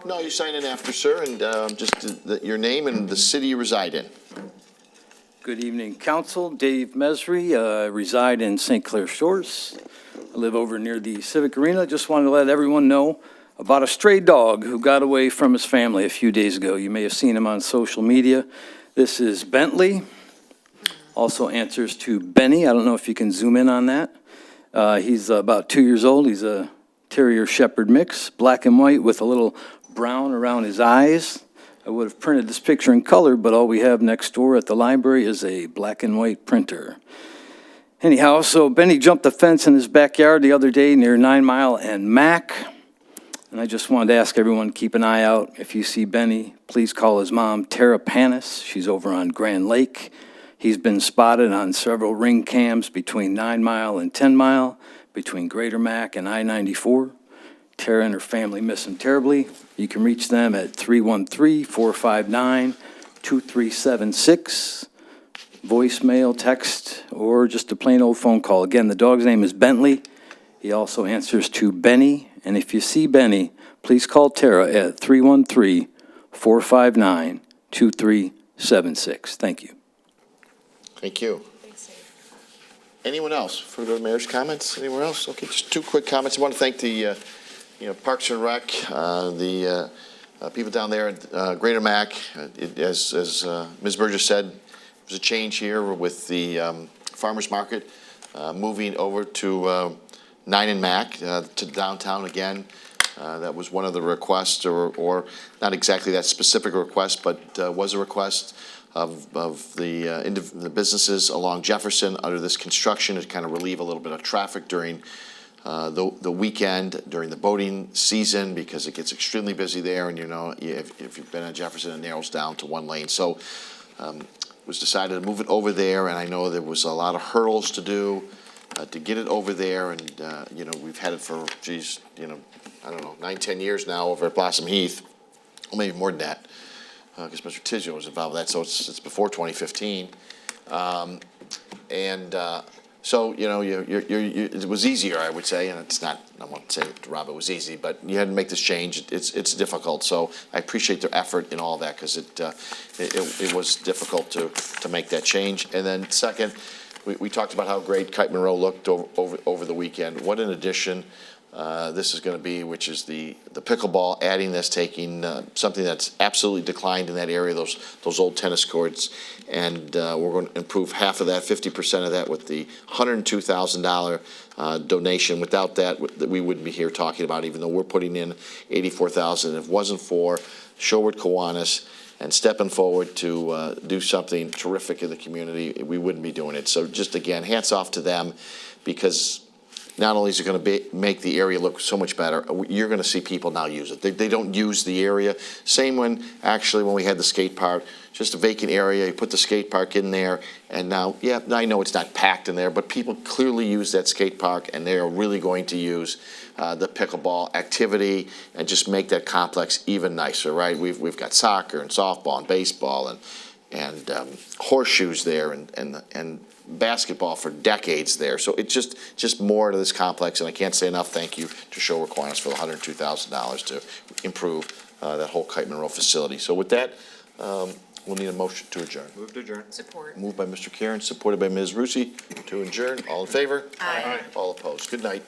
No, you sign in after, sir, and your name and the city you reside in.
Good evening, Council. Dave Mesri, reside in St. Clair Shores. I live over near the Civic Arena. Just wanted to let everyone know about a stray dog who got away from his family a few days ago. You may have seen him on social media. This is Bentley. Also answers to Benny. I don't know if you can zoom in on that. He's about 2 years old. He's a Terrier Shepherd mix, black and white with a little brown around his eyes. I would have printed this picture in color, but all we have next door at the library is a black and white printer. Anyhow, so Benny jumped the fence in his backyard the other day near 9 Mile and Mac. And I just wanted to ask everyone, keep an eye out. If you see Benny, please call his mom, Tara Panis. She's over on Grand Lake. He's been spotted on several ring cams between 9 Mile and 10 Mile, between Greater Mac and I-94. Tara and her family miss him terribly. You can reach them at 313-459-2376, voicemail, text, or just a plain old phone call. Again, the dog's name is Bentley. He also answers to Benny. And if you see Benny, please call Tara at 313-459-2376. Thank you.
Thank you. Anyone else? Further mayor's comments? Anyone else? Okay, just two quick comments. I want to thank the Parks and Rec, the people down there at Greater Mac. As Ms. Burgess said, there's a change here with the farmers market moving over to 9 and Mac to downtown again. That was one of the requests, or not exactly that specific request, but was a request of the businesses along Jefferson under this construction to kind of relieve a little bit of traffic during the weekend, during the boating season, because it gets extremely busy there, and if you've been at Jefferson, it narrows down to one lane. So it was decided to move it over there, and I know there was a lot of hurdles to do to get it over there, and we've had it for, I don't know, 9-10 years now over at Blossom Heath, or maybe more than that. Because Mr. Tiggio was involved with that, so it's before 2015. So, it was easier, I would say, and it's not, I won't say to Rob it was easy, but you had to make this change. It's difficult, so I appreciate their effort in all that, because it was difficult to make that change. And then second, we talked about how great Kite Monroe looked over the weekend. What an addition this is going to be, which is the pickleball, adding this, taking something that's absolutely declined in that area, those old tennis courts, and we're going to improve half of that, 50% of that, with the $102,000 donation. Without that, we wouldn't be here talking about it, even though we're putting in $84,000. If it wasn't for Sherwood Kiwanis and stepping forward to do something terrific in the community, we wouldn't be doing it. So just again, hats off to them, because not only is it going to make the area look so much better, you're going to see people now use it. They don't use the area. Same when we had the skate park, just a vacant area, you put the skate park in there, and now, yeah, I know it's not packed in there, but people clearly use that skate park, and they are really going to use the pickleball activity and just make that complex even nicer, right? We've got soccer and softball and baseball and horseshoes there and basketball for decades there. So it's just more to this complex, and I can't say enough thank you to Sherwood Kiwanis for the $102,000 to improve that whole Kite Monroe facility. So with that, we'll need a motion to adjourn.
Move to adjourn.
Support.
Moved by Mr. Karen, supported by Ms. Rusi to adjourn. All in favor?
Aye.
All opposed. Good night.